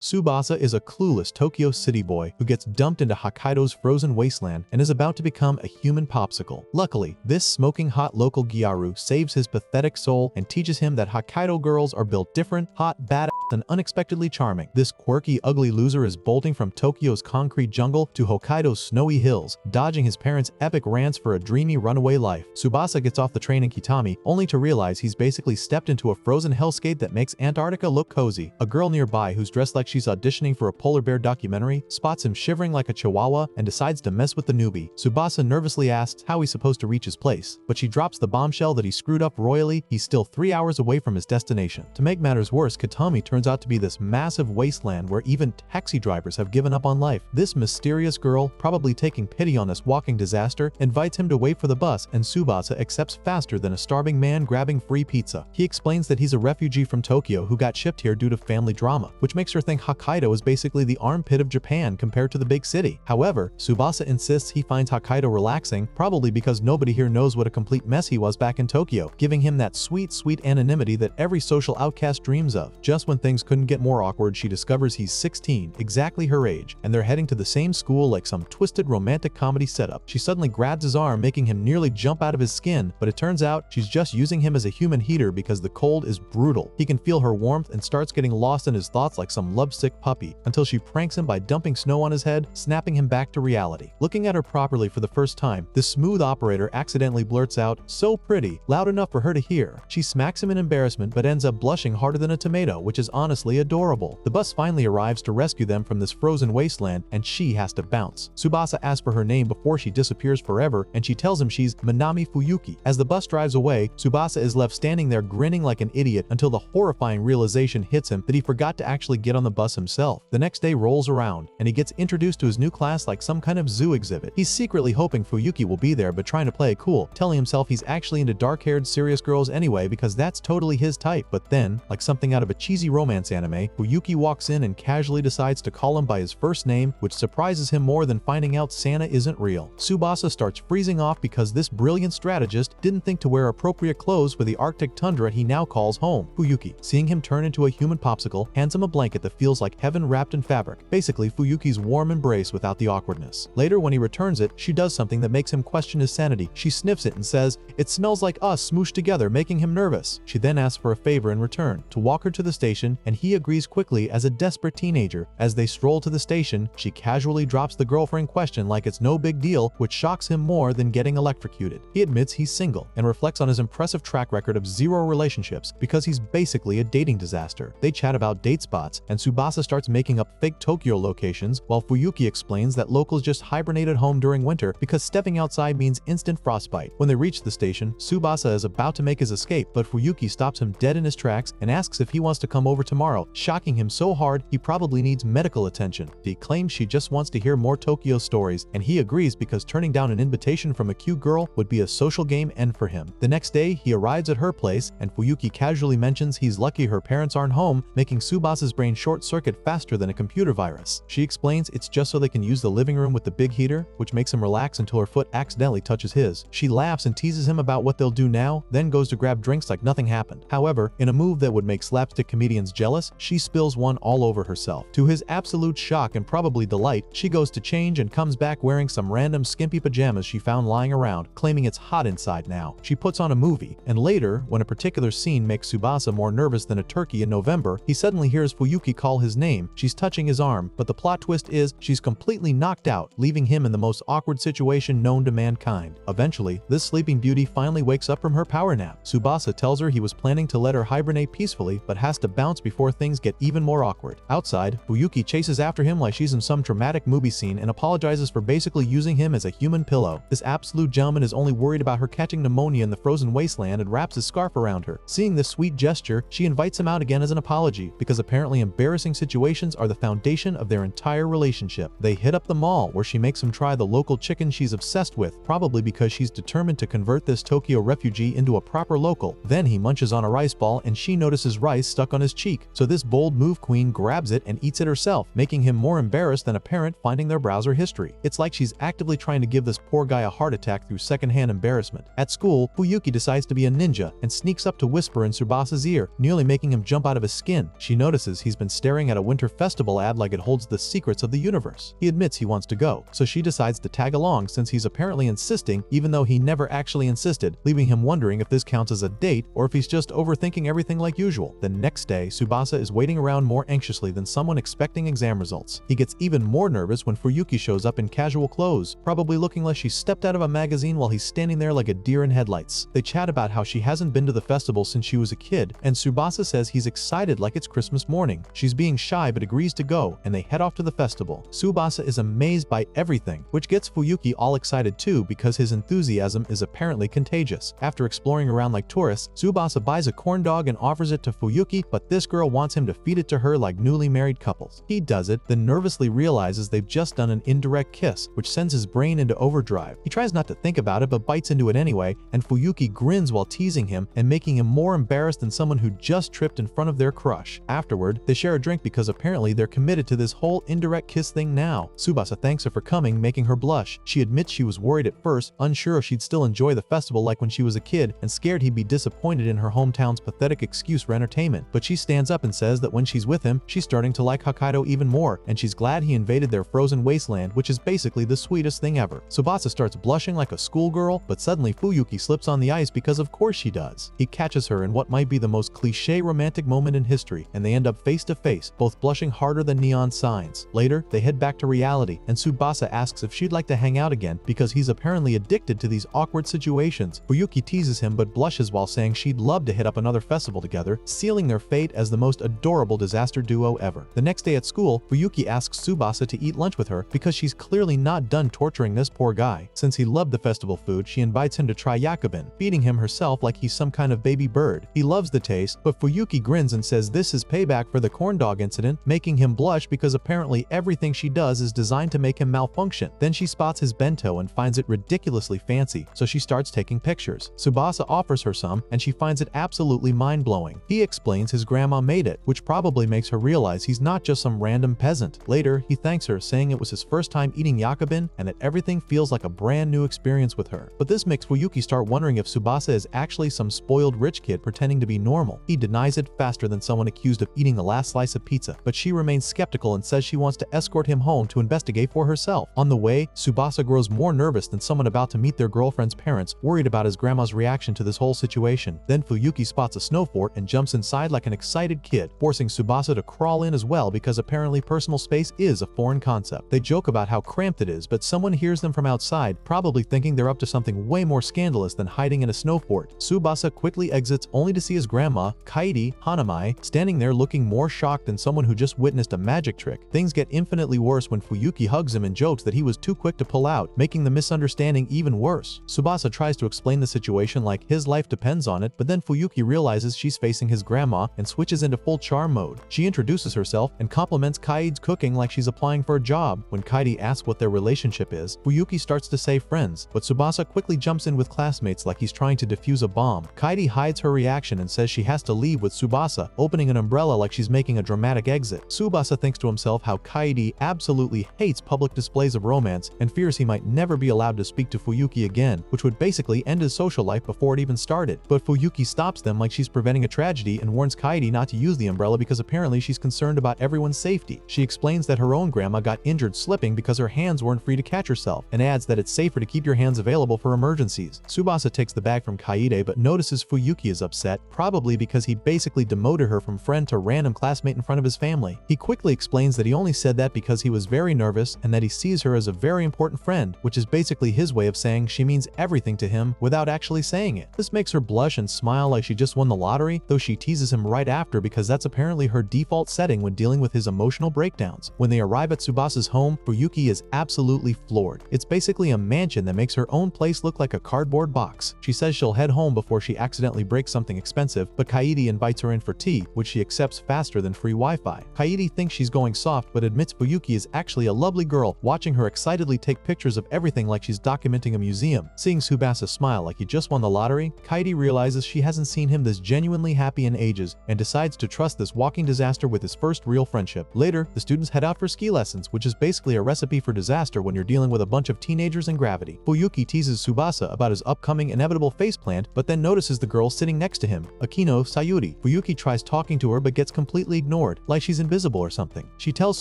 Tsubasa is a clueless Tokyo city boy who gets dumped into Hokkaido's frozen wasteland and is about to become a human popsicle. Luckily, this smoking hot local Gyaru saves his pathetic soul and teaches him that Hokkaido girls are built different, hot, badass, and unexpectedly charming. This quirky, ugly loser is bolting from Tokyo's concrete jungle to Hokkaido's snowy hills, dodging his parents' epic rants for a dreamy runaway life. Tsubasa gets off the train in Kitami, only to realize he's basically stepped into a frozen hellscape that makes Antarctica look cozy. A girl nearby who's dressed like she's auditioning for a polar bear documentary spots him shivering like a chihuahua and decides to mess with the newbie. Tsubasa nervously asks how he's supposed to reach his place, but she drops the bombshell that he screwed up royally. He's still 3 hours away from his destination. To make matters worse, Kitami turns out to be this massive wasteland where even taxi drivers have given up on life. This mysterious girl, probably taking pity on this walking disaster, invites him to wait for the bus, and Tsubasa accepts faster than a starving man grabbing free pizza. He explains that he's a refugee from Tokyo who got shipped here due to family drama, which makes her think Hokkaido is basically the armpit of Japan compared to the big city. However, Tsubasa insists he finds Hokkaido relaxing, probably because nobody here knows what a complete mess he was back in Tokyo, giving him that sweet anonymity that every social outcast dreams of. Just when things couldn't get more awkward, she discovers he's 16, exactly her age, and they're heading to the same school like some twisted romantic comedy setup. She suddenly grabs his arm, making him nearly jump out of his skin, but it turns out she's just using him as a human heater because the cold is brutal. He can feel her warmth and starts getting lost in his thoughts like some lovesick puppy, until she pranks him by dumping snow on his head, snapping him back to reality. Looking at her properly for the first time, the smooth operator accidentally blurts out, "So pretty," loud enough for her to hear. She smacks him in embarrassment but ends up blushing harder than a tomato, which is honestly adorable. The bus finally arrives to rescue them from this frozen wasteland, and she has to bounce. Tsubasa asks for her name before she disappears forever, and she tells him she's Minami Fuyuki. As the bus drives away, Tsubasa is left standing there grinning like an idiot until the horrifying realization hits him that he forgot to actually get on the bus himself. The next day rolls around, and he gets introduced to his new class like some kind of zoo exhibit. He's secretly hoping Fuyuki will be there but trying to play it cool, telling himself he's actually into dark-haired serious girls anyway because that's totally his type. But then, like something out of a cheesy romance anime, Fuyuki walks in and casually decides to call him by his first name, which surprises him more than finding out Santa isn't real. Tsubasa starts freezing off because this brilliant strategist didn't think to wear appropriate clothes for the Arctic tundra he now calls home. Fuyuki, seeing him turn into a human popsicle, hands him a blanket that feels like heaven wrapped in fabric. Basically, Fuyuki's warm embrace without the awkwardness. Later, when he returns it, she does something that makes him question his sanity. She sniffs it and says, "It smells like us smooshed together," making him nervous. She then asks for a favor in return, to walk her to the station, and he agrees quickly as a desperate teenager. As they stroll to the station, she casually drops the girlfriend in question like it's no big deal, which shocks him more than getting electrocuted. He admits he's single and reflects on his impressive track record of 0 relationships because he's basically a dating disaster. They chat about date spots, and Tsubasa starts making up fake Tokyo locations, while Fuyuki explains that locals just hibernate at home during winter because stepping outside means instant frostbite. When they reach the station, Tsubasa is about to make his escape, but Fuyuki stops him dead in his tracks and asks if he wants to come over tomorrow, shocking him so hard he probably needs medical attention. He claims she just wants to hear more Tokyo stories, and he agrees because turning down an invitation from a cute girl would be a social game end for him. The next day, he arrives at her place, and Fuyuki casually mentions he's lucky her parents aren't home, making Tsubasa's brain short-circuit faster than a computer virus. She explains it's just so they can use the living room with the big heater, which makes him relax until her foot accidentally touches his. She laughs and teases him about what they'll do now, then goes to grab drinks like nothing happened. However, in a move that would make slapstick comedians jealous, she spills one all over herself. To his absolute shock and probably delight, she goes to change and comes back wearing some random skimpy pajamas she found lying around, claiming it's hot inside now. She puts on a movie, and later, when a particular scene makes Tsubasa more nervous than a turkey in November, he suddenly hears Fuyuki call his name. She's touching his arm, but the plot twist is she's completely knocked out, leaving him in the most awkward situation known to mankind. Eventually, this sleeping beauty finally wakes up from her power nap. Tsubasa tells her he was planning to let her hibernate peacefully, but has to bounce before things get even more awkward. Outside, Fuyuki chases after him like she's in some dramatic movie scene and apologizes for basically using him as a human pillow. This absolute gentleman is only worried about her catching pneumonia in the frozen wasteland and wraps his scarf around her. Seeing this sweet gesture, she invites him out again as an apology, because apparently embarrassing situations are the foundation of their entire relationship. They hit up the mall, where she makes him try the local chicken she's obsessed with, probably because she's determined to convert this Tokyo refugee into a proper local. Then he munches on a rice ball and she notices rice stuck on his cheek, so this bold move queen grabs it and eats it herself, making him more embarrassed than a parent finding their browser history. It's like she's actively trying to give this poor guy a heart attack through secondhand embarrassment. At school, Fuyuki decides to be a ninja and sneaks up to whisper in Tsubasa's ear, nearly making him jump out of his skin. She notices he's been staring staring at a winter festival ad like it holds the secrets of the universe. He admits he wants to go, so she decides to tag along since he's apparently insisting even though he never actually insisted, leaving him wondering if this counts as a date or if he's just overthinking everything like usual. The next day, Tsubasa is waiting around more anxiously than someone expecting exam results. He gets even more nervous when Fuyuki shows up in casual clothes, probably looking like she stepped out of a magazine while he's standing there like a deer in headlights. They chat about how she hasn't been to the festival since she was a kid, and Tsubasa says he's excited like it's Christmas morning. She's being shy but agrees to go, and they head off to the festival. Tsubasa is amazed by everything, which gets Fuyuki all excited too because his enthusiasm is apparently contagious. After exploring around like tourists, Tsubasa buys a corn dog and offers it to Fuyuki, but this girl wants him to feed it to her like newly married couples. He does it, then nervously realizes they've just done an indirect kiss, which sends his brain into overdrive. He tries not to think about it but bites into it anyway, and Fuyuki grins while teasing him and making him more embarrassed than someone who just tripped in front of their crush. Afterward, they share a drink because apparently they're committed to this whole indirect kiss thing now. Tsubasa thanks her for coming, making her blush. She admits she was worried at first, unsure if she'd still enjoy the festival like when she was a kid, and scared he'd be disappointed in her hometown's pathetic excuse for entertainment. But she stands up and says that when she's with him, she's starting to like Hokkaido even more, and she's glad he invaded their frozen wasteland, which is basically the sweetest thing ever. Tsubasa starts blushing like a schoolgirl, but suddenly Fuyuki slips on the ice because of course she does. He catches her in what might be the most cliché romantic moment in history, and they end up face to face, both blushing harder than neon signs. Later, they head back to reality, and Tsubasa asks if she'd like to hang out again because he's apparently addicted to these awkward situations. Fuyuki teases him but blushes while saying she'd love to hit up another festival together, sealing their fate as the most adorable disaster duo ever. The next day at school, Fuyuki asks Tsubasa to eat lunch with her because she's clearly not done torturing this poor guy. Since he loved the festival food, she invites him to try yakubin, feeding him herself like he's some kind of baby bird. He loves the taste, but Fuyuki grins and says this is payback for the corn dog incident, making him blush because apparently everything she does is designed to make him malfunction. Then she spots his bento and finds it ridiculously fancy, so she starts taking pictures. Tsubasa offers her some, and she finds it absolutely mind-blowing. He explains his grandma made it, which probably makes her realize he's not just some random peasant. Later, he thanks her, saying it was his first time eating yakubin and that everything feels like a brand new experience with her. But this makes Fuyuki start wondering if Tsubasa is actually some spoiled rich kid pretending to be normal. He denies it faster than someone accused of eating the last slice of pizza, but she remains skeptical and says she wants to escort him home to investigate for herself. On the way, Tsubasa grows more nervous than someone about to meet their girlfriend's parents, worried about his grandma's reaction to this whole situation. Then Fuyuki spots a snow fort and jumps inside like an excited kid, forcing Tsubasa to crawl in as well because apparently personal space is a foreign concept. They joke about how cramped it is, but someone hears them from outside, probably thinking they're up to something way more scandalous than hiding in a snow fort. Tsubasa quickly exits only to see his grandma, Kaede Hanamai, standing there looking more shocked than someone who just witnessed a magic trick. Things get infinitely worse when Fuyuki hugs him and jokes that he was too quick to pull out, making the misunderstanding even worse. Tsubasa tries to explain the situation like his life depends on it, but then Fuyuki realizes she's facing his grandma and switches into full charm mode. She introduces herself and compliments Kaede's cooking like she's applying for a job. When Kaede asks what their relationship is, Fuyuki starts to say friends, but Tsubasa quickly jumps in with classmates like he's trying to defuse a bomb. Kaede hides her reaction and says she has to leave with Tsubasa, opening an umbrella like she's making a dramatic exit. Tsubasa thinks to himself how Kaede absolutely hates public displays of romance and fears he might never be allowed to speak to Fuyuki again, which would basically end his social life before it even started. But Fuyuki stops them like she's preventing a tragedy and warns Kaede not to use the umbrella because apparently she's concerned about everyone's safety. She explains that her own grandma got injured slipping because her hands weren't free to catch herself, and adds that it's safer to keep your hands available for emergencies. Tsubasa takes the bag from Kaede but notices Fuyuki is upset, probably because he basically demoted her from friend to random classmate in front of his family. He quickly explains that he only said that because he was very nervous and that he sees her as a very important friend, which is basically his way of saying she means everything to him without actually saying it. This makes her blush and smile like she just won the lottery, though she teases him right after because that's apparently her default setting when dealing with his emotional breakdowns. When they arrive at Tsubasa's home, Fuyuki is absolutely floored. It's basically a mansion that makes her own place look like a cardboard box. She says she'll head home before she accidentally breaks something expensive, but Kaede invites her in for tea, which she accepts faster than free Wi-Fi. Kaede thinks she's going soft but admits Fuyuki is actually a lovely girl, watching her excitedly take pictures of everything like she's documenting a museum. Seeing Tsubasa smile like he just won the lottery, Kaede realizes she hasn't seen him this genuinely happy in ages and decides to trust this walking disaster with his first real friendship. Later, the students head out for ski lessons, which is basically a recipe for disaster when you're dealing with a bunch of teenagers and gravity. Fuyuki teases Tsubasa about his upcoming inevitable faceplant, but then notices the girl sitting next to him, Akino Sayuri. Fuyuki tries talking to her but gets completely ignored ignored, like she's invisible or something. She tells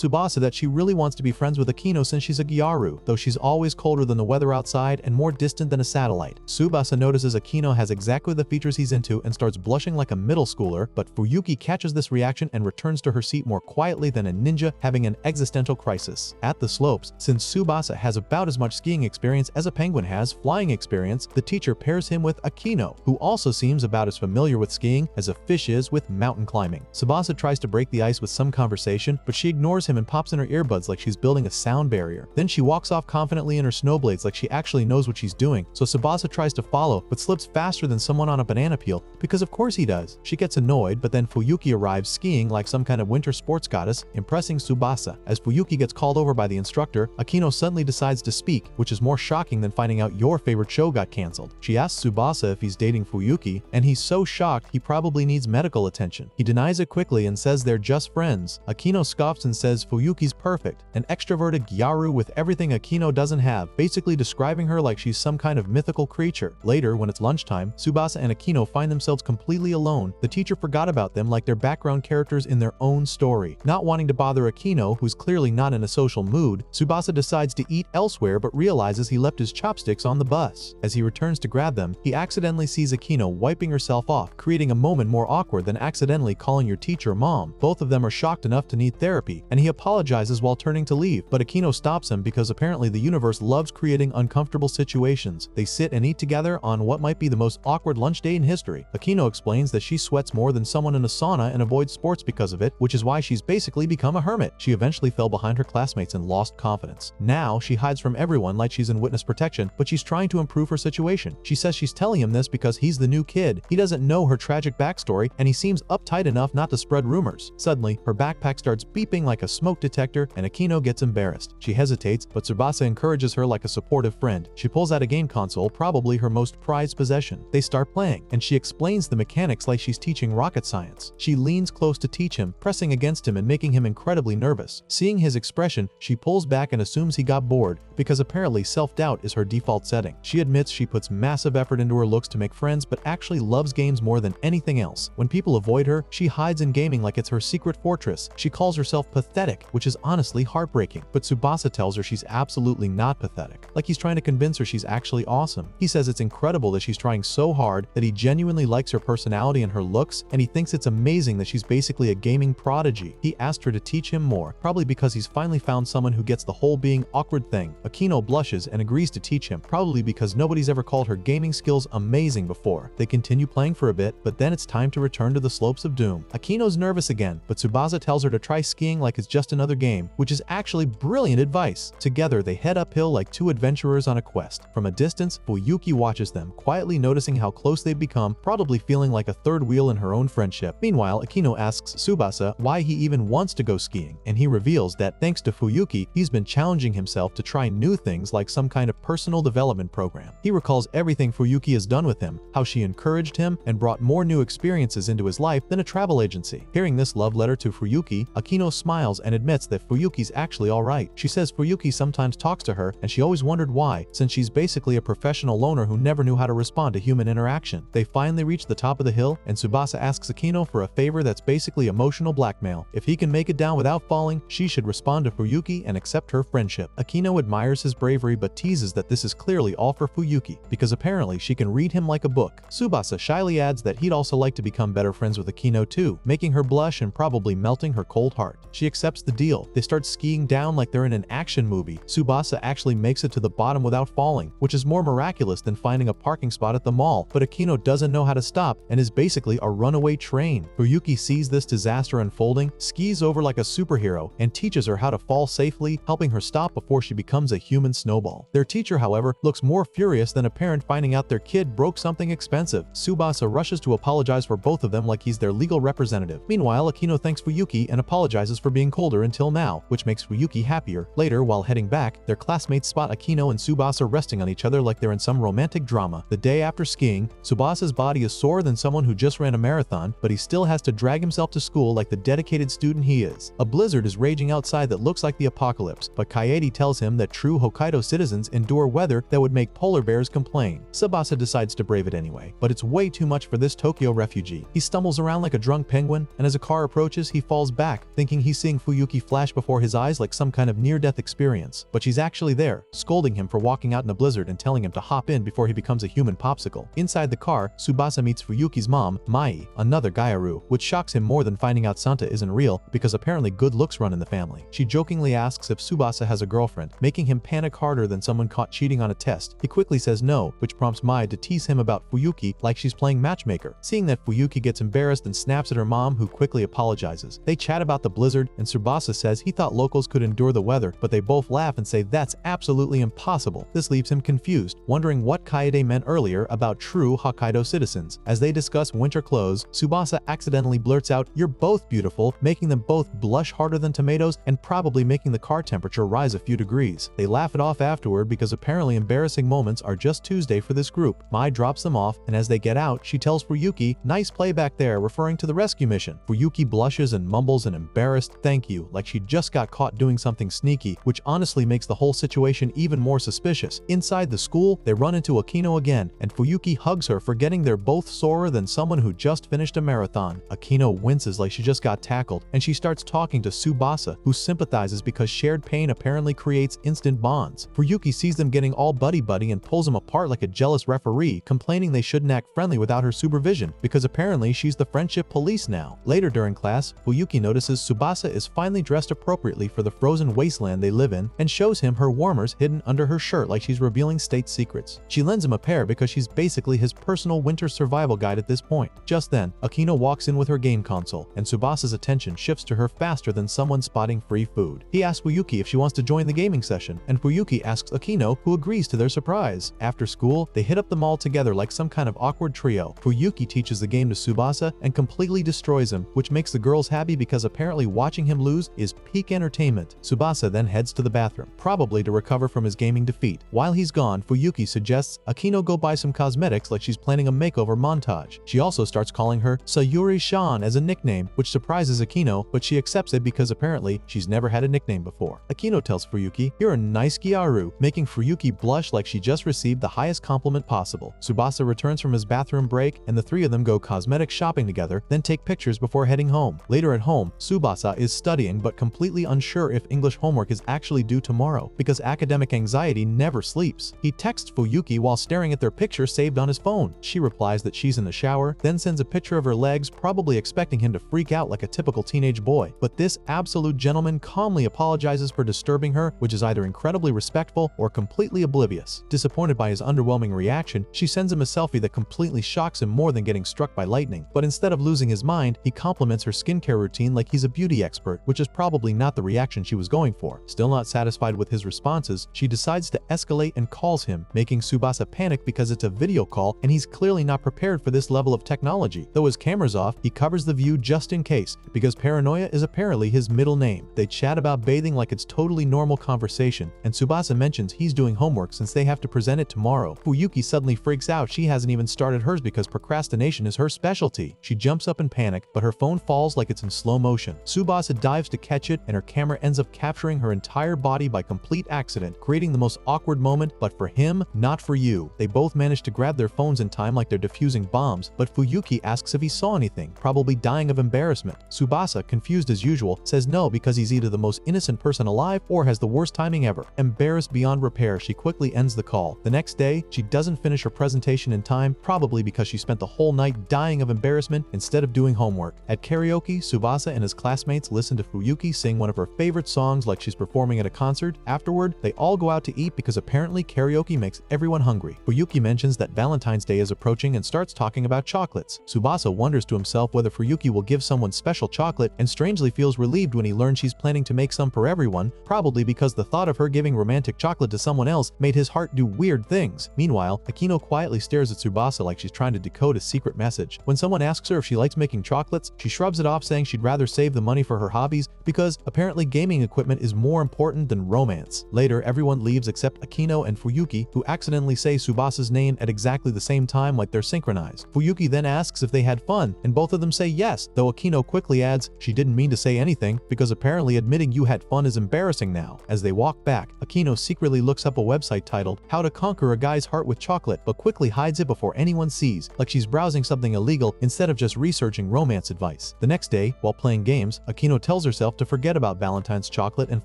Tsubasa that she really wants to be friends with Akino since she's a Gyaru, though she's always colder than the weather outside and more distant than a satellite. Tsubasa notices Akino has exactly the features he's into and starts blushing like a middle schooler, but Fuyuki catches this reaction and returns to her seat more quietly than a ninja having an existential crisis. At the slopes, since Tsubasa has about as much skiing experience as a penguin has flying experience, the teacher pairs him with Akino, who also seems about as familiar with skiing as a fish is with mountain climbing. Tsubasa tries to break the ice with some conversation, but she ignores him and pops in her earbuds like she's building a sound barrier. Then she walks off confidently in her snowblades like she actually knows what she's doing, so Tsubasa tries to follow but slips faster than someone on a banana peel because of course he does. She gets annoyed, but then Fuyuki arrives skiing like some kind of winter sports goddess, impressing Tsubasa. As Fuyuki gets called over by the instructor, Akino suddenly decides to speak, which is more shocking than finding out your favorite show got cancelled. She asks Tsubasa if he's dating Fuyuki, and he's so shocked he probably needs medical attention. He denies it quickly and says they're just friends. Akino scoffs and says Fuyuki's perfect, an extroverted Gyaru with everything Akino doesn't have, basically describing her like she's some kind of mythical creature. Later, when it's lunchtime, Tsubasa and Akino find themselves completely alone. The teacher forgot about them like they're background characters in their own story. Not wanting to bother Akino, who's clearly not in a social mood, Tsubasa decides to eat elsewhere but realizes he left his chopsticks on the bus. As he returns to grab them, he accidentally sees Akino wiping herself off, creating a moment more awkward than accidentally calling your teacher mom. Both of them are shocked enough to need therapy, and he apologizes while turning to leave, but Akino stops him because apparently the universe loves creating uncomfortable situations. They sit and eat together on what might be the most awkward lunch date in history. Akino explains that she sweats more than someone in a sauna and avoids sports because of it, which is why she's basically become a hermit. She eventually fell behind her classmates and lost confidence. Now, she hides from everyone like she's in witness protection, but she's trying to improve her situation. She says she's telling him this because he's the new kid. He doesn't know her tragic backstory, and he seems uptight enough not to spread rumors. Suddenly, her backpack starts beeping like a smoke detector, and Akino gets embarrassed. She hesitates, but Tsubasa encourages her like a supportive friend. She pulls out a game console, probably her most prized possession. They start playing, and she explains the mechanics like she's teaching rocket science. She leans close to teach him, pressing against him and making him incredibly nervous. Seeing his expression, she pulls back and assumes he got bored, because apparently self-doubt is her default setting. She admits she puts massive effort into her looks to make friends, but actually loves games more than anything else. When people avoid her, she hides in gaming like it's her secret fortress. She calls herself pathetic, which is honestly heartbreaking. But Tsubasa tells her she's absolutely not pathetic, like he's trying to convince her she's actually awesome. He says it's incredible that she's trying so hard, that he genuinely likes her personality and her looks, and he thinks it's amazing that she's basically a gaming prodigy. He asked her to teach him more, probably because he's finally found someone who gets the whole being awkward thing. Akino blushes and agrees to teach him, probably because nobody's ever called her gaming skills amazing before. They continue playing for a bit, but then it's time to return to the slopes of doom. Akino's nervous again, but Tsubasa tells her to try skiing like it's just another game, which is actually brilliant advice. Together, they head uphill like two adventurers on a quest. From a distance, Fuyuki watches them, quietly noticing how close they've become, probably feeling like a third wheel in her own friendship. Meanwhile, Akino asks Tsubasa why he even wants to go skiing, and he reveals that thanks to Fuyuki, he's been challenging himself to try new things like some kind of personal development program. He recalls everything Fuyuki has done with him, how she encouraged him and brought more new experiences into his life than a travel agency. Hearing this love letter to Fuyuki, Akino smiles and admits that Fuyuki's actually alright. She says Fuyuki sometimes talks to her, and she always wondered why, since she's basically a professional loner who never knew how to respond to human interaction. They finally reach the top of the hill, and Tsubasa asks Akino for a favor that's basically emotional blackmail. If he can make it down without falling, she should respond to Fuyuki and accept her friendship. Akino admires his bravery but teases that this is clearly all for Fuyuki, because apparently she can read him like a book. Tsubasa shyly adds that he'd also like to become better friends with Akino too, making her blush and probably melting her cold heart. She accepts the deal. They start skiing down like they're in an action movie. Tsubasa actually makes it to the bottom without falling, which is more miraculous than finding a parking spot at the mall, but Akino doesn't know how to stop and is basically a runaway train. Fuyuki sees this disaster unfolding, skis over like a superhero, and teaches her how to fall safely, helping her stop before she becomes a human snowball. Their teacher, however, looks more furious than a parent finding out their kid broke something expensive. Tsubasa rushes to apologize for both of them like he's their legal representative. Meanwhile, Akino thanks Fuyuki and apologizes for being colder until now, which makes Fuyuki happier. Later, while heading back, their classmates spot Akino and Tsubasa resting on each other like they're in some romantic drama. The day after skiing, Tsubasa's body is sore than someone who just ran a marathon, but he still has to drag himself to school like the dedicated student he is. A blizzard is raging outside that looks like the apocalypse, but Kaede tells him that true Hokkaido citizens endure weather that would make polar bears complain. Tsubasa decides to brave it anyway, but it's way too much for this Tokyo refugee. He stumbles around like a drunk penguin, and as a car approaches, he falls back, thinking he's seeing Fuyuki flash before his eyes like some kind of near-death experience. But she's actually there, scolding him for walking out in a blizzard and telling him to hop in before he becomes a human popsicle. Inside the car, Tsubasa meets Fuyuki's mom, Mai, another Gyaru, which shocks him more than finding out Santa isn't real because apparently good looks run in the family. She jokingly asks if Tsubasa has a girlfriend, making him panic harder than someone caught cheating on a test. He quickly says no, which prompts Mai to tease him about Fuyuki like she's playing matchmaker. Seeing that, Fuyuki gets embarrassed and snaps at her mom, who quickly apologizes. They chat about the blizzard, and Tsubasa says he thought locals could endure the weather, but they both laugh and say that's absolutely impossible. This leaves him confused, wondering what Kaede meant earlier about true Hokkaido citizens. As they discuss winter clothes, Tsubasa accidentally blurts out, "You're both beautiful," making them both blush harder than tomatoes and probably making the car temperature rise a few degrees. They laugh it off afterward because apparently embarrassing moments are just Tuesday for this group. Mai drops them off, and as they get out, she tells Fuyuki, "Nice play back there," referring to the rescue mission. Fuyuki blushes and mumbles an embarrassed "thank you" like she just got caught doing something sneaky, which honestly makes the whole situation even more suspicious. Inside the school, they run into Akino again, and Fuyuki hugs her, forgetting they're both sorer than someone who just finished a marathon. Akino winces like she just got tackled, and she starts talking to Tsubasa, who sympathizes because shared pain apparently creates instant bonds. Fuyuki sees them getting all buddy-buddy and pulls them apart like a jealous referee, complaining they shouldn't act friendly without her supervision, because apparently she's the friendship police now. Later during class, Fuyuki notices Tsubasa is finally dressed appropriately for the frozen wasteland they live in, and shows him her warmers hidden under her shirt like she's revealing state secrets. She lends him a pair because she's basically his personal winter survival guide at this point. Just then, Akino walks in with her game console, and Tsubasa's attention shifts to her faster than someone spotting free food. He asks Fuyuki if she wants to join the gaming session, and Fuyuki asks Akino, who agrees to their surprise. After school, they hit up the mall together like some kind of awkward trio. Fuyuki teaches the game to Tsubasa and completely destroys him, which makes the girls happy because apparently watching him lose is peak entertainment. Tsubasa then heads to the bathroom, probably to recover from his gaming defeat. While he's gone, Fuyuki suggests Akino go buy some cosmetics like she's planning a makeover montage. She also starts calling her Sayuri-san as a nickname, which surprises Akino, but she accepts it because apparently she's never had a nickname before. Akino tells Fuyuki, "You're a nice Gyaru," making Fuyuki blush like she just received the highest compliment possible. Tsubasa returns from his bathroom break, and the three of them go cosmetic shopping together, then take pictures before heading home. Later at home, Tsubasa is studying but completely unsure if English homework is actually due tomorrow, because academic anxiety never sleeps. He texts Fuyuki while staring at their picture saved on his phone. She replies that she's in the shower, then sends a picture of her legs, probably expecting him to freak out like a typical teenage boy. But this absolute gentleman calmly apologizes for disturbing her, which is either incredibly respectful or completely oblivious. Disappointed by his underwhelming reaction, she sends him a selfie that completely shocks him more than getting struck by lightning. But instead of losing his mind, he compliments her skincare routine like he's a beauty expert, which is probably not the reaction she was going for. Still not satisfied with his responses, she decides to escalate and calls him, making Tsubasa panic because it's a video call and he's clearly not prepared for this level of technology. Though his camera's off, he covers the view just in case, because paranoia is apparently his middle name. They chat about bathing like it's totally normal conversation, and Tsubasa mentions he's doing homework since they have to present it tomorrow. Fuyuki suddenly freaks out she hasn't even started hers because procrastination is her specialty. She jumps up in panic, but her phone falls like it's in slow motion. Tsubasa dives to catch it, and her camera ends up capturing her entire body by complete accident, creating the most awkward moment, but for him, not for you. They both manage to grab their phones in time like they're defusing bombs, but Fuyuki asks if he saw anything, probably dying of embarrassment. Tsubasa, confused as usual, says no because he's either the most innocent person alive or has the worst timing ever. Embarrassed beyond repair, she quickly ends the call. The next day, she doesn't finish her presentation in time, probably because she spent the whole night dying of embarrassment instead of doing homework. At karaoke, Tsubasa and his classmates listen to Fuyuki sing one of her favorite songs like she's performing at a concert. Afterward, they all go out to eat because apparently karaoke makes everyone hungry. Fuyuki mentions that Valentine's Day is approaching and starts talking about chocolates. Tsubasa wonders to himself whether Fuyuki will give someone special chocolate and strangely feels relieved when he learns she's planning to make some for everyone, probably because the thought of her giving romantic chocolate to someone else made his heart do weird things. Meanwhile, Akino quietly stares at Tsubasa like she's trying to decode a secret message. When someone asks her if she likes making chocolates, she shrugs it off, saying she'd rather save the money for her hobbies because apparently gaming equipment is more important than romance. Later, everyone leaves except Akino and Fuyuki, who accidentally say Tsubasa's name at exactly the same time like they're synchronized. Fuyuki then asks if they had fun, and both of them say yes, though Akino quickly adds she didn't mean to say anything because apparently admitting you had fun is embarrassing now. As they walk back, Akino secretly looks up a website titled How to Conquer a Guy's Heart with Chocolate, but quickly hides it before anyone sees, like she's browsing something illegal instead of just researching romance advice. The next day, while playing games, Akino tells herself to forget about Valentine's chocolate and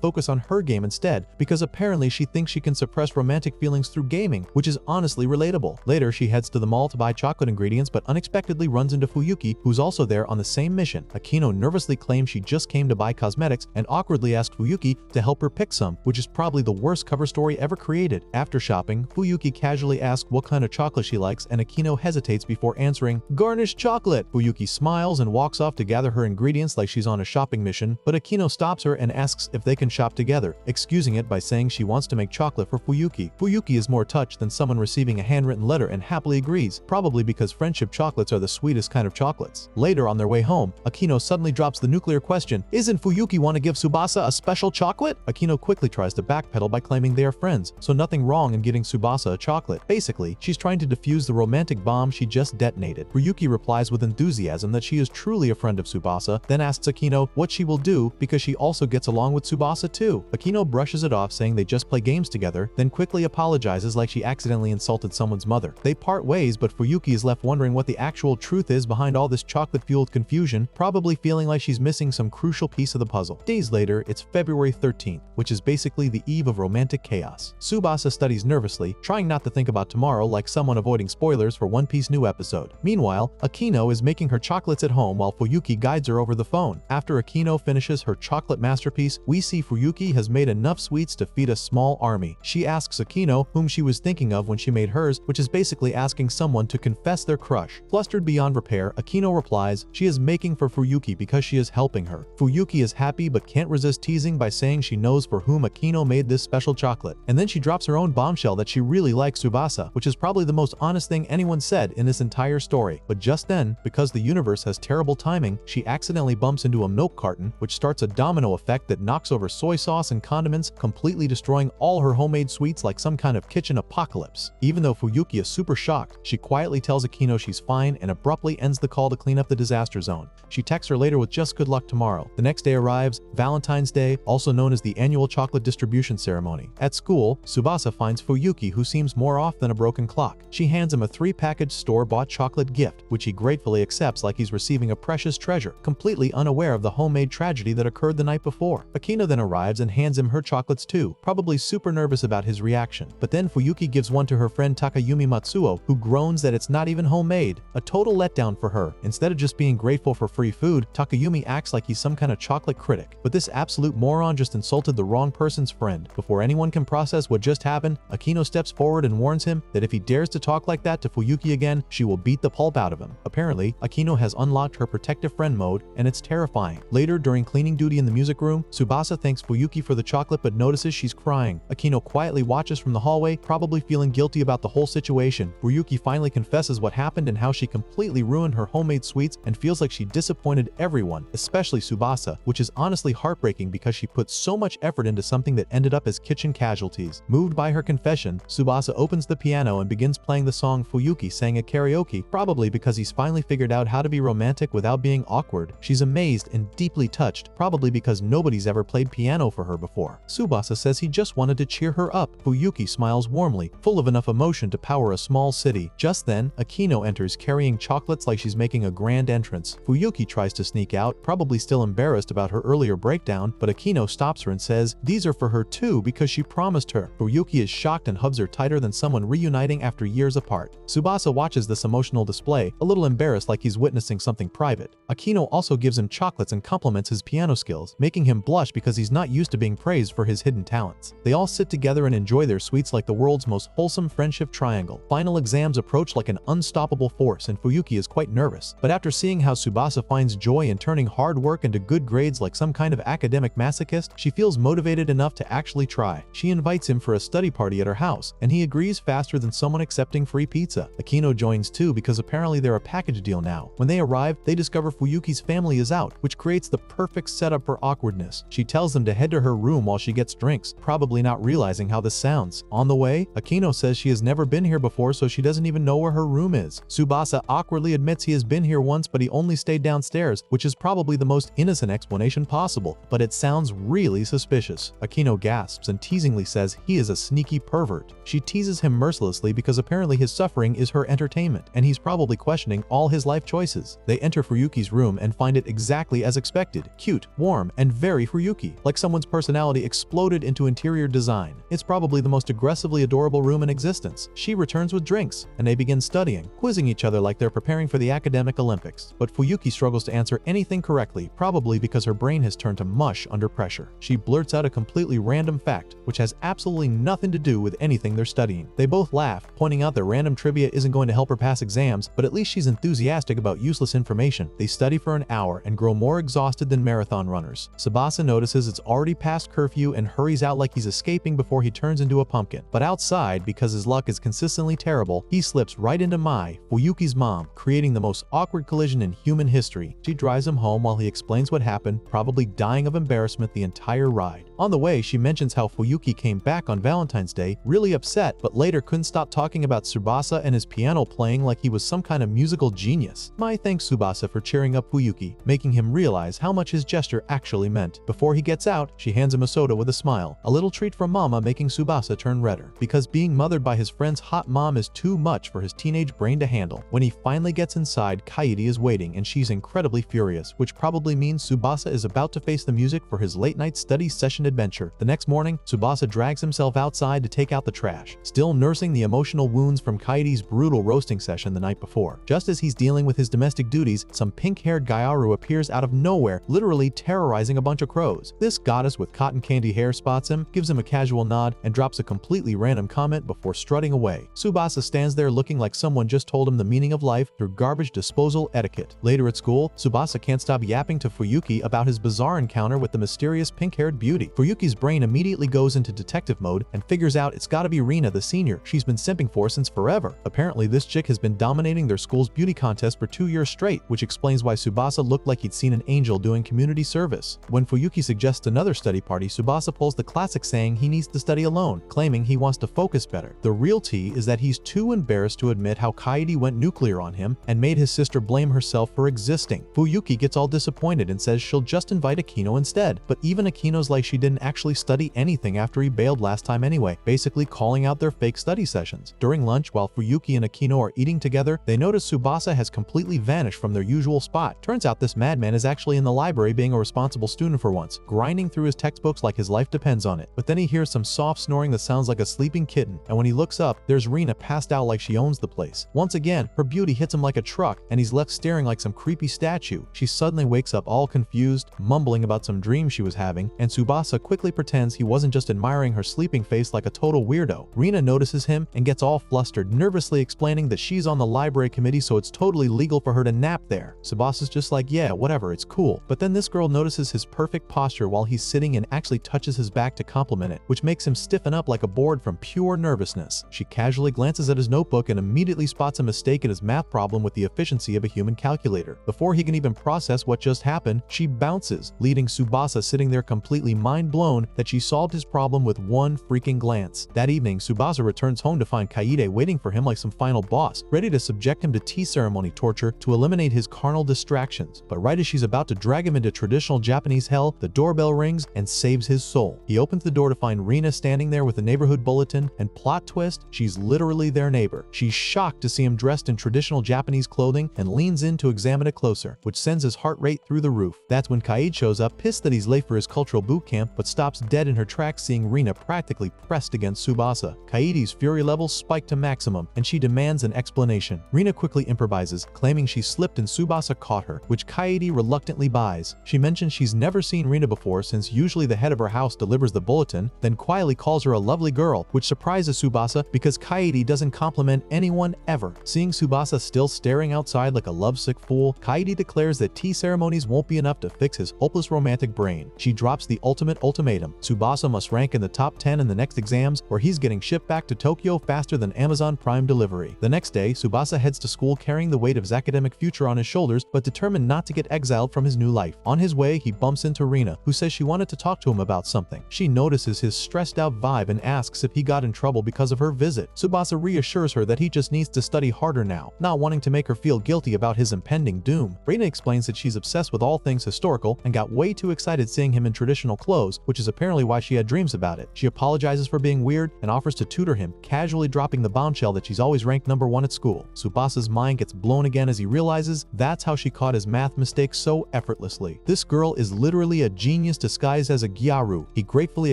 focus on her game instead, because apparently she thinks she can suppress romantic feelings through gaming, which is honestly relatable. Later, she heads to the mall to buy chocolate ingredients but unexpectedly runs into Fuyuki, who's also there on the same mission. Akino nervously claims she just came to buy cosmetics and awkwardly asks Fuyuki to help her pick some, which is probably the worst cover story ever created. After shopping, Fuyuki casually asks what kind of chocolate she likes, and Akino hesitates before answering, "Garnished chocolate!" Fuyuki smiles and walks off to gather her ingredients like she's on a shopping mission, but Akino stops her and asks if they can shop together, excusing it by saying she wants to make chocolate for Fuyuki. Fuyuki is more touched than someone receiving a handwritten letter and happily agrees, probably because friendship chocolates are the sweetest kind of chocolates. Later, on their way home, Akino suddenly drops the nuclear question, "Isn't Fuyuki want to give Tsubasa a special chocolate?" Akino quickly tries to backpedal by claiming they are friends, so nothing wrong in giving Tsubasa a chocolate. Basically, she's trying to defuse the romantic bomb she just detonated. Fuyuki replies with enthusiasm that she is truly a friend of Tsubasa, then asks Akino what she will do because she also gets along with Tsubasa too. Akino brushes it off saying they just play games together, then quickly apologizes like she accidentally insulted someone's mother. They part ways, but Fuyuki is left wondering what the actual truth is behind all this chocolate-fueled confusion, probably feeling like she's missing some crucial piece of the puzzle. Days later, it's February 13th, which is basically the eve of romantic chaos. Tsubasa studies nervously, trying not to think about tomorrow like someone avoiding spoilers for One Piece new episode. Meanwhile, Akino is making her chocolates at home while Fuyuki guides her over the phone. After Akino finishes her chocolate masterpiece, we see Fuyuki has made enough sweets to feed a small army. She asks Akino whom she was thinking of when she made hers, which is basically asking someone to confess their crush. Flustered beyond repair, Akino replies she is making for Fuyuki because she is helping her. Fuyuki is happy but can't resist teasing by saying she knows for whom Akino made this special chocolate. And then she drops her own bombshell that she really likes Tsubasa, which is probably the most honest thing anyone said in this entire story. But just then, because the universe has terrible timing, she accidentally bumps into a milk carton, which starts a domino effect that knocks over soy sauce and condiments, completely destroying all her homemade sweets like some kind of kitchen apocalypse. Even though Fuyuki is super shocked, she quietly tells Akino she's fine and abruptly ends the call to clean up the disaster zone. She texts her later with just good luck tomorrow. The next day arrives, Valentine's Day, also known as the annual chocolate distribution ceremony. At school, Tsubasa finds Fuyuki, who seems more off than a broken clock. She hands him a 3-package store-bought chocolate gift, which he gratefully accepts like he's receiving a precious treasure, completely unaware of the homemade tragedy that occurred the night before. Akino then arrives and hands him her chocolates too, probably super nervous about his reaction. But then Fuyuki gives one to her friend Takayumi Matsuo, who groans that it's not even homemade. A total letdown for her. Instead of just being grateful for free food, Takayumi acts like he's some kind of chocolate critic. But this absolute moron just insulted the wrong person's friend. Before anyone can process what just happened, Akino steps forward and warns him that if he dares to talk like that to Fuyuki again, she will beat the pulp out of him. Apparently, Akino has unlocked her protective friend mode, and it's terrifying. Later, during cleaning duty in the music room, Tsubasa thanks Fuyuki for the chocolate but notices she's crying. Akino quietly watches from the hallway, probably feeling guilty about the whole situation. Fuyuki finally confesses what happened and how she completely ruined her homemade sweets and feels like she disappointed everyone, especially Tsubasa, which is honestly heartbreaking because she put so much effort into something that ended up as kitchen casualties. Moved by her confession, Tsubasa opens the piano and begins playing the song Fuyuki sang at karaoke, probably because he's finally figured out how to be romantic without being awkward. She's amazed and deeply touched, probably because nobody's ever played piano for her before. Tsubasa says he just wanted to cheer her up. Fuyuki smiles warmly, full of enough emotion to power a small city. Just then, Akino enters carrying chocolates like she's making a grand entrance. Fuyuki tries to sneak out, probably still embarrassed about her earlier breakdown, but Akino stops her and says these are for her too because she promised her. Fuyuki is shocked and hugs her tighter than someone reuniting after years apart. Tsubasa watches this emotional display, a little embarrassed like he's witnessing something private. Akino also gives him chocolates and compliments his piano skills, making him blush because he's not used to being praised for his hidden talents. They all sit together and enjoy their sweets like the world's most wholesome friendship triangle. Final exams approach like an unstoppable force and Fuyuki is quite nervous, but after seeing how Tsubasa finds joy in turning hard work into good grades like some kind of academic masochist, she feels motivated enough to actually try. She invites him for a study party at her house, and he agrees faster than someone accepting free pizza. Akino joins too because apparently they're a package deal now. When they arrive, they discover Fuyuki's family is out, which creates the perfect setup for awkwardness. She tells them to head to her room while she gets drinks, probably not realizing how this sounds. On the way, Akino says she has never been here before, so she doesn't even know where her room is. Tsubasa awkwardly admits he has been here once, but he only stayed downstairs, which is probably the most innocent explanation possible, but it sounds really suspicious. Akino gasps and teasingly says he is a sneaky pervert. She teases him mercilessly because apparently his suffering is her entertainment, and he's probably questioning all his life choices. They enter Fuyuki's Fuyuki's room and find it exactly as expected: cute, warm, and very Fuyuki, like someone's personality exploded into interior design. It's probably the most aggressively adorable room in existence. She returns with drinks, and they begin studying, quizzing each other like they're preparing for the academic Olympics. But Fuyuki struggles to answer anything correctly, probably because her brain has turned to mush under pressure. She blurts out a completely random fact, which has absolutely nothing to do with anything they're studying. They both laugh, pointing out that random trivia isn't going to help her pass exams, but at least she's enthusiastic about useless information. They study for an hour and grow more exhausted than marathon runners. Tsubasa notices it's already past curfew and hurries out like he's escaping before he turns into a pumpkin. But outside, because his luck is consistently terrible, he slips right into Mai, Fuyuki's mom, creating the most awkward collision in human history. She drives him home while he explains what happened, probably dying of embarrassment the entire ride. On the way, she mentions how Fuyuki came back on Valentine's Day, really upset, but later couldn't stop talking about Tsubasa and his piano playing like he was some kind of musical genius. Mai thanks Tsubasa for cheering up Fuyuki, making him realize how much his gesture actually meant. Before he gets out, she hands him a soda with a smile, a little treat from Mama, making Tsubasa turn redder, because being mothered by his friend's hot mom is too much for his teenage brain to handle. When he finally gets inside, Kaede is waiting and she's incredibly furious, which probably means Tsubasa is about to face the music for his late-night study session adventure. The next morning, Tsubasa drags himself outside to take out the trash, still nursing the emotional wounds from Kaede's brutal roasting session the night before. Just as he's dealing with his domestic duties, some pink-haired Gyaru appears out of nowhere, literally terrorizing a bunch of crows. This goddess with cotton candy hair spots him, gives him a casual nod, and drops a completely random comment before strutting away. Tsubasa stands there looking like someone just told him the meaning of life through garbage disposal etiquette. Later at school, Tsubasa can't stop yapping to Fuyuki about his bizarre encounter with the mysterious pink-haired beauty. Fuyuki's brain immediately goes into detective mode and figures out it's gotta be Rina, the senior she's been simping for since forever. Apparently, this chick has been dominating their school's beauty contest for 2 years straight, which explains why Tsubasa looked like he'd seen an angel doing community service. When Fuyuki suggests another study party, Tsubasa pulls the classic saying he needs to study alone, claiming he wants to focus better. The real tea is that he's too embarrassed to admit how Kaede went nuclear on him and made his sister blame herself for existing. Fuyuki gets all disappointed and says she'll just invite Akino instead, but even Akino's like she didn't actually study anything after he bailed last time anyway, basically calling out their fake study sessions. During lunch, while Fuyuki and Akino are eating together, they notice Tsubasa has completely vanished from their usual spot. Turns out this madman is actually in the library being a responsible student for once, grinding through his textbooks like his life depends on it. But then he hears some soft snoring that sounds like a sleeping kitten, and when he looks up, there's Rina passed out like she owns the place. Once again, her beauty hits him like a truck, and he's left staring like some creepy statue. She suddenly wakes up all confused, mumbling about some dream she was having, and Tsubasa quickly pretends he wasn't just admiring her sleeping face like a total weirdo. Rina notices him and gets all flustered, nervously explaining that she's on the library committee, so it's totally legal for her to nap there. Tsubasa's just like, yeah, whatever, it's cool. But then this girl notices his perfect posture while he's sitting and actually touches his back to compliment it, which makes him stiffen up like a board from pure nervousness. She casually glances at his notebook and immediately spots a mistake in his math problem with the efficiency of a human calculator. Before he can even process what just happened, she bounces, leaving Tsubasa sitting there completely mind-blown that she solved his problem with one freaking glance. That evening, Tsubasa returns home to find Kaede waiting for him like some final boss, ready to subject him to tea ceremony torture to eliminate his carnal distractions. But right as she's about to drag him into traditional Japanese hell, the doorbell rings and saves his soul. He opens the door to find Rina standing there with a neighborhood bulletin, and plot twist, she's literally their neighbor. She's shocked to see him dressed in traditional Japanese clothing and leans in to examine it closer, which sends his heart rate through the roof. That's when Kaede shows up, pissed that he's late for his cultural boot camp, but stops dead in her tracks seeing Rina practically pressed against Tsubasa. Kaede's fury levels spike to maximum, and she demands an explanation. Rina quickly improvises, claiming she slipped and Tsubasa caught her, which Kaede reluctantly buys. She mentions she's never seen Rina before since usually the head of her house delivers the bulletin, then quietly calls her a lovely girl, which surprises Tsubasa because Kaede doesn't compliment anyone ever. Seeing Tsubasa still staring outside like a lovesick fool, Kaede declares that tea ceremonies won't be enough to fix his hopeless romantic brain. She drops the ultimate ultimatum. Tsubasa must rank in the top 10 in the next exams, or he's getting shipped back to Tokyo faster than Amazon Prime delivery. The next day, Tsubasa heads to school carrying the weight of his academic future on his shoulders, but determined not to get exiled from his new life. On his way, he bumps into Rina, who says she wanted to talk to him about something. She notices his stressed out vibe and asks if he got in trouble because of her visit. Tsubasa reassures her that he just needs to study harder now, not wanting to make her feel guilty about his impending doom. Rina explains that she's obsessed with all things historical and got way too excited seeing him in traditional clothes, clothes, which is apparently why she had dreams about it. She apologizes for being weird and offers to tutor him, casually dropping the bombshell that she's always ranked #1 at school. Tsubasa's mind gets blown again as he realizes that's how she caught his math mistakes so effortlessly. This girl is literally a genius disguised as a Gyaru. He gratefully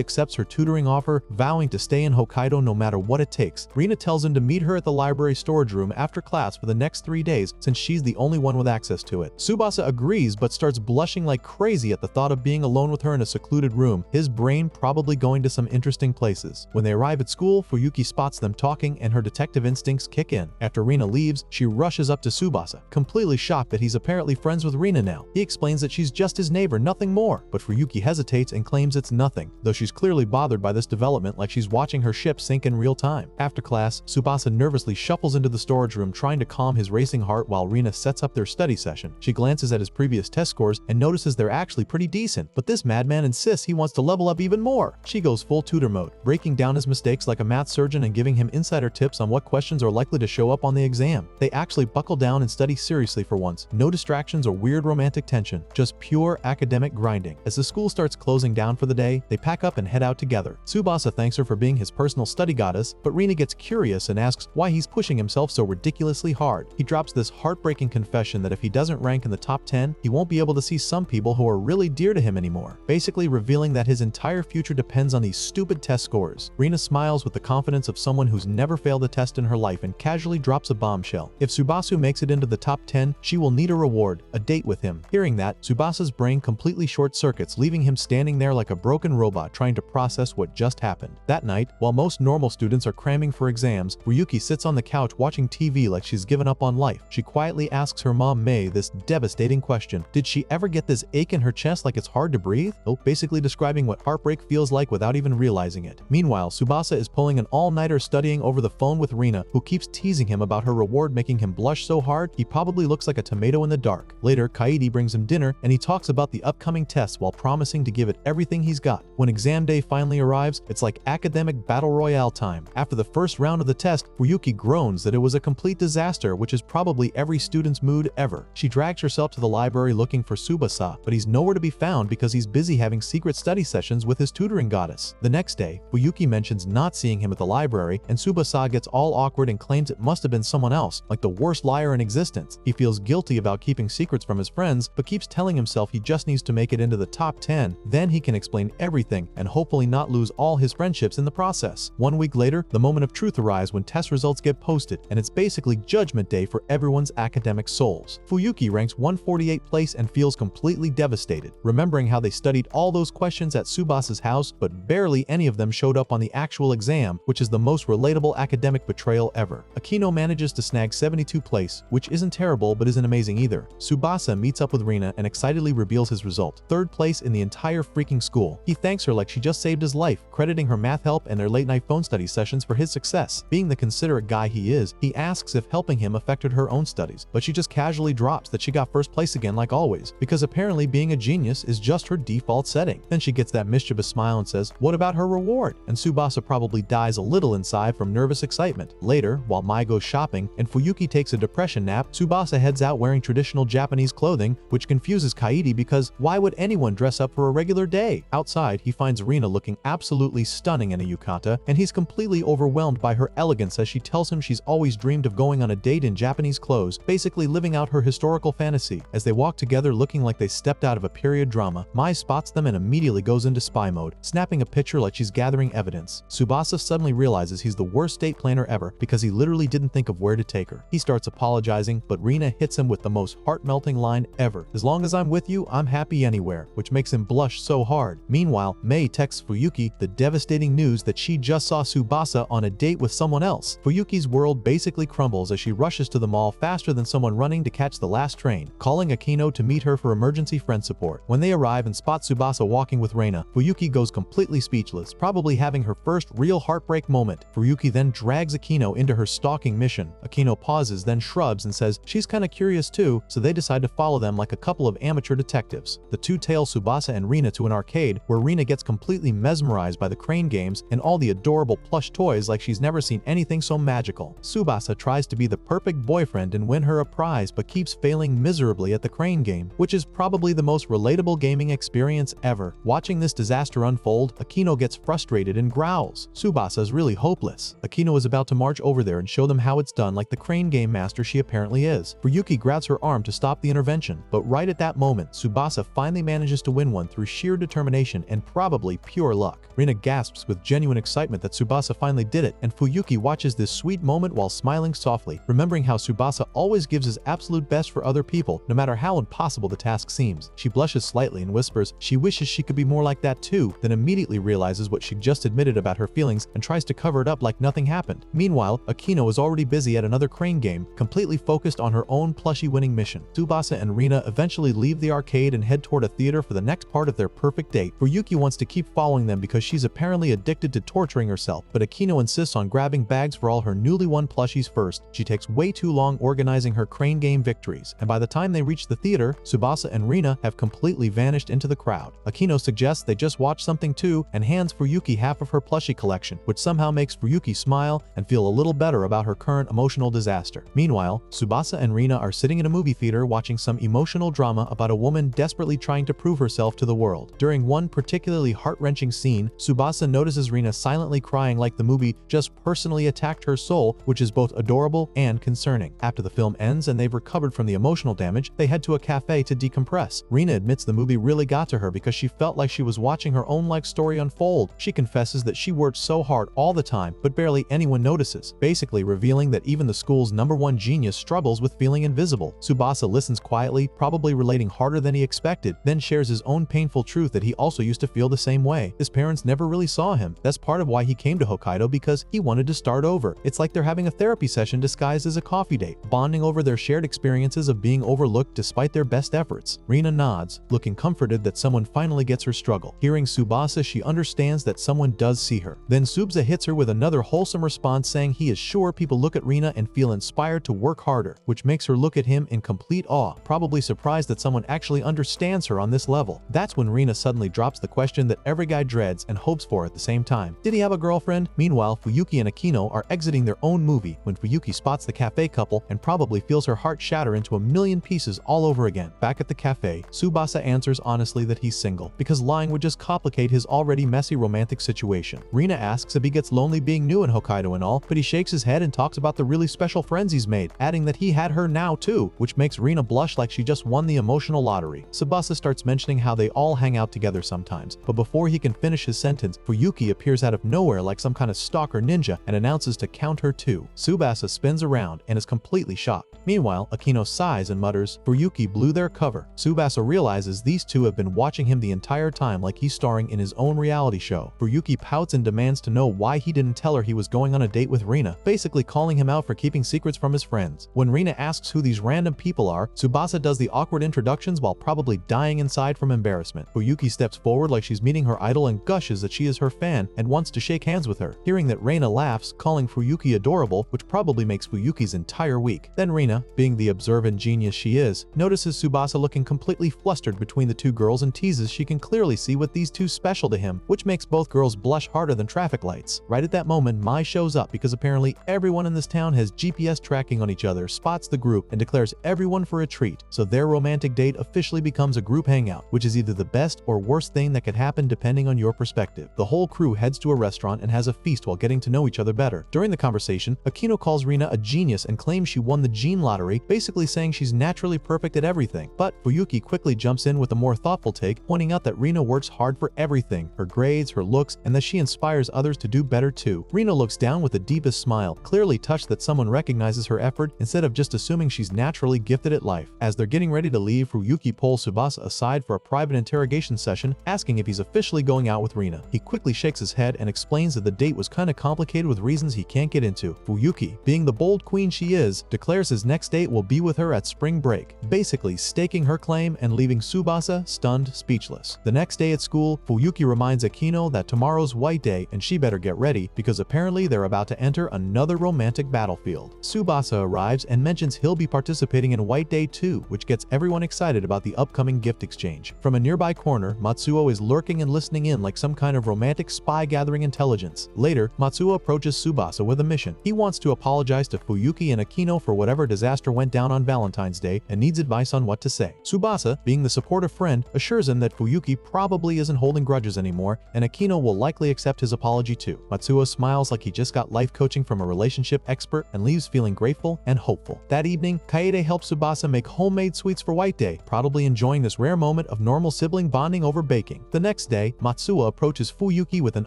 accepts her tutoring offer, vowing to stay in Hokkaido no matter what it takes. Rina tells him to meet her at the library storage room after class for the next 3 days since she's the only one with access to it. Tsubasa agrees but starts blushing like crazy at the thought of being alone with her in a secluded room, his brain probably going to some interesting places. When they arrive at school, Fuyuki spots them talking and her detective instincts kick in. After Rina leaves, she rushes up to Tsubasa, completely shocked that he's apparently friends with Rina now. He explains that she's just his neighbor, nothing more, but Fuyuki hesitates and claims it's nothing, though she's clearly bothered by this development like she's watching her ship sink in real time. After class, Tsubasa nervously shuffles into the storage room trying to calm his racing heart while Rina sets up their study session. She glances at his previous test scores and notices they're actually pretty decent, but this madman insists he wants to level up even more. She goes full tutor mode, breaking down his mistakes like a math surgeon and giving him insider tips on what questions are likely to show up on the exam. They actually buckle down and study seriously for once. No distractions or weird romantic tension, just pure academic grinding. As the school starts closing down for the day, they pack up and head out together. Tsubasa thanks her for being his personal study goddess, but Rina gets curious and asks why he's pushing himself so ridiculously hard. He drops this heartbreaking confession that if he doesn't rank in the top 10, he won't be able to see some people who are really dear to him anymore, basically revealing that his entire future depends on these stupid test scores. Rina smiles with the confidence of someone who's never failed a test in her life and casually drops a bombshell. If Tsubasu makes it into the top 10, she will need a reward, a date with him. Hearing that, Tsubasa's brain completely short-circuits, leaving him standing there like a broken robot trying to process what just happened. That night, while most normal students are cramming for exams, Ryuki sits on the couch watching TV like she's given up on life. She quietly asks her mom Mei this devastating question. Did she ever get this ache in her chest like it's hard to breathe? Oh, basically describing what heartbreak feels like without even realizing it. Meanwhile, Tsubasa is pulling an all-nighter studying over the phone with Rina, who keeps teasing him about her reward, making him blush so hard he probably looks like a tomato in the dark. Later, Kaede brings him dinner and he talks about the upcoming tests while promising to give it everything he's got. When exam day finally arrives, it's like academic battle royale time. After the first round of the test, Ryuki groans that it was a complete disaster, which is probably every student's mood ever. She drags herself to the library looking for Tsubasa, but he's nowhere to be found because he's busy having secret study sessions with his tutoring goddess. The next day, Ryuki mentions not seeing him at the library, and Tsubasa gets all awkward and claims it must have been someone else, like the worst liar in existence. He feels guilty about keeping secrets from his friends, but keeps telling himself he just needs to make it into the top 10. Then he can explain everything and hopefully not lose all his friendships in the process. 1 week later, the moment of truth arrives when test results get posted, and it's basically judgment day for everyone's academic souls. Fuyuki ranks 148th place and feels completely devastated, remembering how they studied all those questions at Tsubasa's house, but barely any of them showed up on the actual exam, which is the most relatable academic betrayal ever. Akino manages to snag 72th place, which isn't terrible but isn't amazing either. Tsubasa meets up with Rina and excitedly reveals his result: 3rd place in the entire freaking school. He thanks her like she just saved his life, crediting her math help and their late-night phone study sessions for his success. Being the considerate guy he is, he asks if helping him affected her own studies, but she just casually drops that she got 1st place again like always, because apparently being a genius is just her default setting. Then she gets that mischievous smile and says, "What about her reward?" And Tsubasa probably dies a little inside from nervous excitement. Later, while Mai goes shopping and Fuyuki takes a depression nap, Tsubasa heads out wearing traditional Japanese clothing, which confuses Kaede because why would anyone dress up for a regular day? Outside, he finds Rina looking absolutely stunning in a yukata, and he's completely overwhelmed by her elegance as she tells him she's always dreamed of going on a date in Japanese clothes, basically living out her historical fantasy. As they walk together looking like they stepped out of a period drama, Mai spots them and immediately goes into spy mode, snapping a picture like she's gathering evidence. Tsubasa suddenly realizes he's the worst date planner ever because he literally didn't think of where to take her. He starts apologizing, but Rina hits him with the most heart-melting line ever: "As long as I'm with you, I'm happy anywhere," which makes him blush so hard. Meanwhile, Mei texts Fuyuki the devastating news that she just saw Tsubasa on a date with someone else. Fuyuki's world basically crumbles as she rushes to the mall faster than someone running to catch the last train, calling Akino to meet her for emergency friend support. When they arrive and spot Tsubasa walking with Reina, Fuyuki goes completely speechless, probably having her first real heartbreak moment. Fuyuki then drags Akino into her stalking mission. Akino pauses, then shrugs and says she's kinda curious too, so they decide to follow them like a couple of amateur detectives. The two tail Tsubasa and Rina to an arcade where Rina gets completely mesmerized by the crane games and all the adorable plush toys like she's never seen anything so magical. Tsubasa tries to be the perfect boyfriend and win her a prize but keeps failing miserably at the crane game, which is probably the most relatable gaming experience ever. Watching this disaster unfold, Akino gets frustrated and growls. Tsubasa is really hopeless. Akino is about to march over there and show them how it's done like the crane game master she apparently is. Fuyuki grabs her arm to stop the intervention, but right at that moment, Tsubasa finally manages to win one through sheer determination and probably pure luck. Rina gasps with genuine excitement that Tsubasa finally did it, and Fuyuki watches this sweet moment while smiling softly, remembering how Tsubasa always gives his absolute best for other people, no matter how impossible the task seems. She blushes slightly and whispers she wishes she could be more like that too, then immediately realizes what she just admitted about her feelings and tries to cover it up like nothing happened. Meanwhile, Akino is already busy at another crane game, completely focused on her own plushie winning mission. Tsubasa and Rina eventually leave the arcade and head toward a theater for the next part of their perfect date. Fuyuki wants to keep following them because she's apparently addicted to torturing herself, but Akino insists on grabbing bags for all her newly won plushies first. She takes way too long organizing her crane game victories, and by the time they reach the theater, Tsubasa and Rina have completely vanished into the crowd. Akino suggests they just watch something too and hands Fuyuki half of her plushie collection, which somehow makes Fuyuki smile and feel a little better about her current emotional disaster. Meanwhile, Tsubasa and Rina are sitting in a movie theater watching some emotional drama about a woman desperately trying to prove herself to the world. During one particularly heart-wrenching scene, Tsubasa notices Rina silently crying like the movie just personally attacked her soul, which is both adorable and concerning. After the film ends and they've recovered from the emotional damage, they head to a cafe to decompress. Rina admits the movie really got to her because she felt like she was watching her own life story unfold. She confesses that she worked so hard all the time, but barely anyone notices, basically revealing that even the school's #1 genius struggles with feeling invisible. Tsubasa listens quietly, probably relating harder than he expected, then shares his own painful truth that he also used to feel the same way. His parents never really saw him. That's part of why he came to Hokkaido, because he wanted to start over. It's like they're having a therapy session disguised as a coffee date, bonding over their shared experiences of being overlooked despite their best efforts. Rina nods, looking comforted that someone finally gets her struggle. Hearing Tsubasa, she understands that someone does see her. Then Tsubasa hits her with another wholesome response, saying he is sure people look at Rina and feel inspired to work harder, which makes her look at him in complete awe, probably surprised that someone actually understands her on this level. That's when Rina suddenly drops the question that every guy dreads and hopes for at the same time. Did he have a girlfriend? Meanwhile, Fuyuki and Akino are exiting their own movie when Fuyuki spots the cafe couple and probably feels her heart shatter into a million pieces all over again. Back at the cafe, Tsubasa answers honestly that he's single, because lying would just complicate his already messy romantic situation. Rina asks if he gets lonely being new in Hokkaido and all, but he shakes his head and talks about the really special friends he's made, adding that he had her now too, which makes Rina blush like she just won the emotional lottery. Tsubasa starts mentioning how they all hang out together sometimes, but before he can finish his sentence, Fuyuki appears out of nowhere like some kind of stalker ninja and announces to count her too. Tsubasa spins around and is completely shocked. Meanwhile, Akino sighs and mutters, "Fuyuki blew their cover." Tsubasa realizes these two have been watching him the entire time like he's starring in his own reality show. Fuyuki pouts and demands to know why he didn't tell her he was going on a date with Rina, basically calling him out for keeping secrets from his friends. When Rina asks who these random people are, Tsubasa does the awkward introductions while probably dying inside from embarrassment. Fuyuki steps forward like she's meeting her idol and gushes that she is her fan and wants to shake hands with her. Hearing that, Rina laughs, calling Fuyuki adorable, which probably makes Fuyuki's entire week. Then Rina, being the observant genius she is, notices Tsubasa looking completely flustered between the two girls and teases she can clearly see what these two special to him, which makes both girls blush harder than traffic lights. Right at that moment, Mai shows up because apparently everyone in this town has GPS tracking on each other, spots the group, and declares everyone for a treat, so their romantic date officially becomes a group hangout, which is either the best or worst thing that could happen depending on your perspective. The whole crew heads to a restaurant and has a feast while getting to know each other better. During the conversation, Akino calls Rina a genius and claims she won the gene lottery, basically saying she's naturally perfect at everything. But Fuyuki quickly jumps in with a more thoughtful take, pointing out that Rina works hard for everything, her grades, her looks, and that she inspires others to do better too. Rina looks down with the deepest smile, clearly touched that someone recognizes her effort instead of just assuming she's naturally gifted at life. As they're getting ready to leave, Fuyuki pulls Tsubasa aside for a private interrogation session, asking if he's officially going out with Rina. He quickly shakes his head and explains that the date was kinda complicated with reasons he can't get into. Fuyuki, being the bold queen she is, declares his next date will be with her at spring break, basically staking her claim and leaving Tsubasa stunned, speechless. The next day at school, Fuyuki reminds Akino that tomorrow's White Day and she better get ready because apparently they're about to enter another romantic battlefield. Tsubasa arrives and mentions he'll be participating in White Day too, which gets everyone excited about the upcoming gift exchange. From a nearby corner, Matsuo is lurking and listening in like some kind of romantic spy gathering intelligence. Later, Matsuo approaches Tsubasa with a mission. He wants to apologize to Fuyuki and Akino for whatever disaster went down on Valentine's Day and needs advice on what to say. Tsubasa, being the supportive friend, assures him that Fuyuki Fuyuki probably isn't holding grudges anymore, and Akino will likely accept his apology too. Matsuo smiles like he just got life coaching from a relationship expert and leaves feeling grateful and hopeful. That evening, Kaede helps Tsubasa make homemade sweets for White Day, probably enjoying this rare moment of normal sibling bonding over baking. The next day, Matsuo approaches Fuyuki with an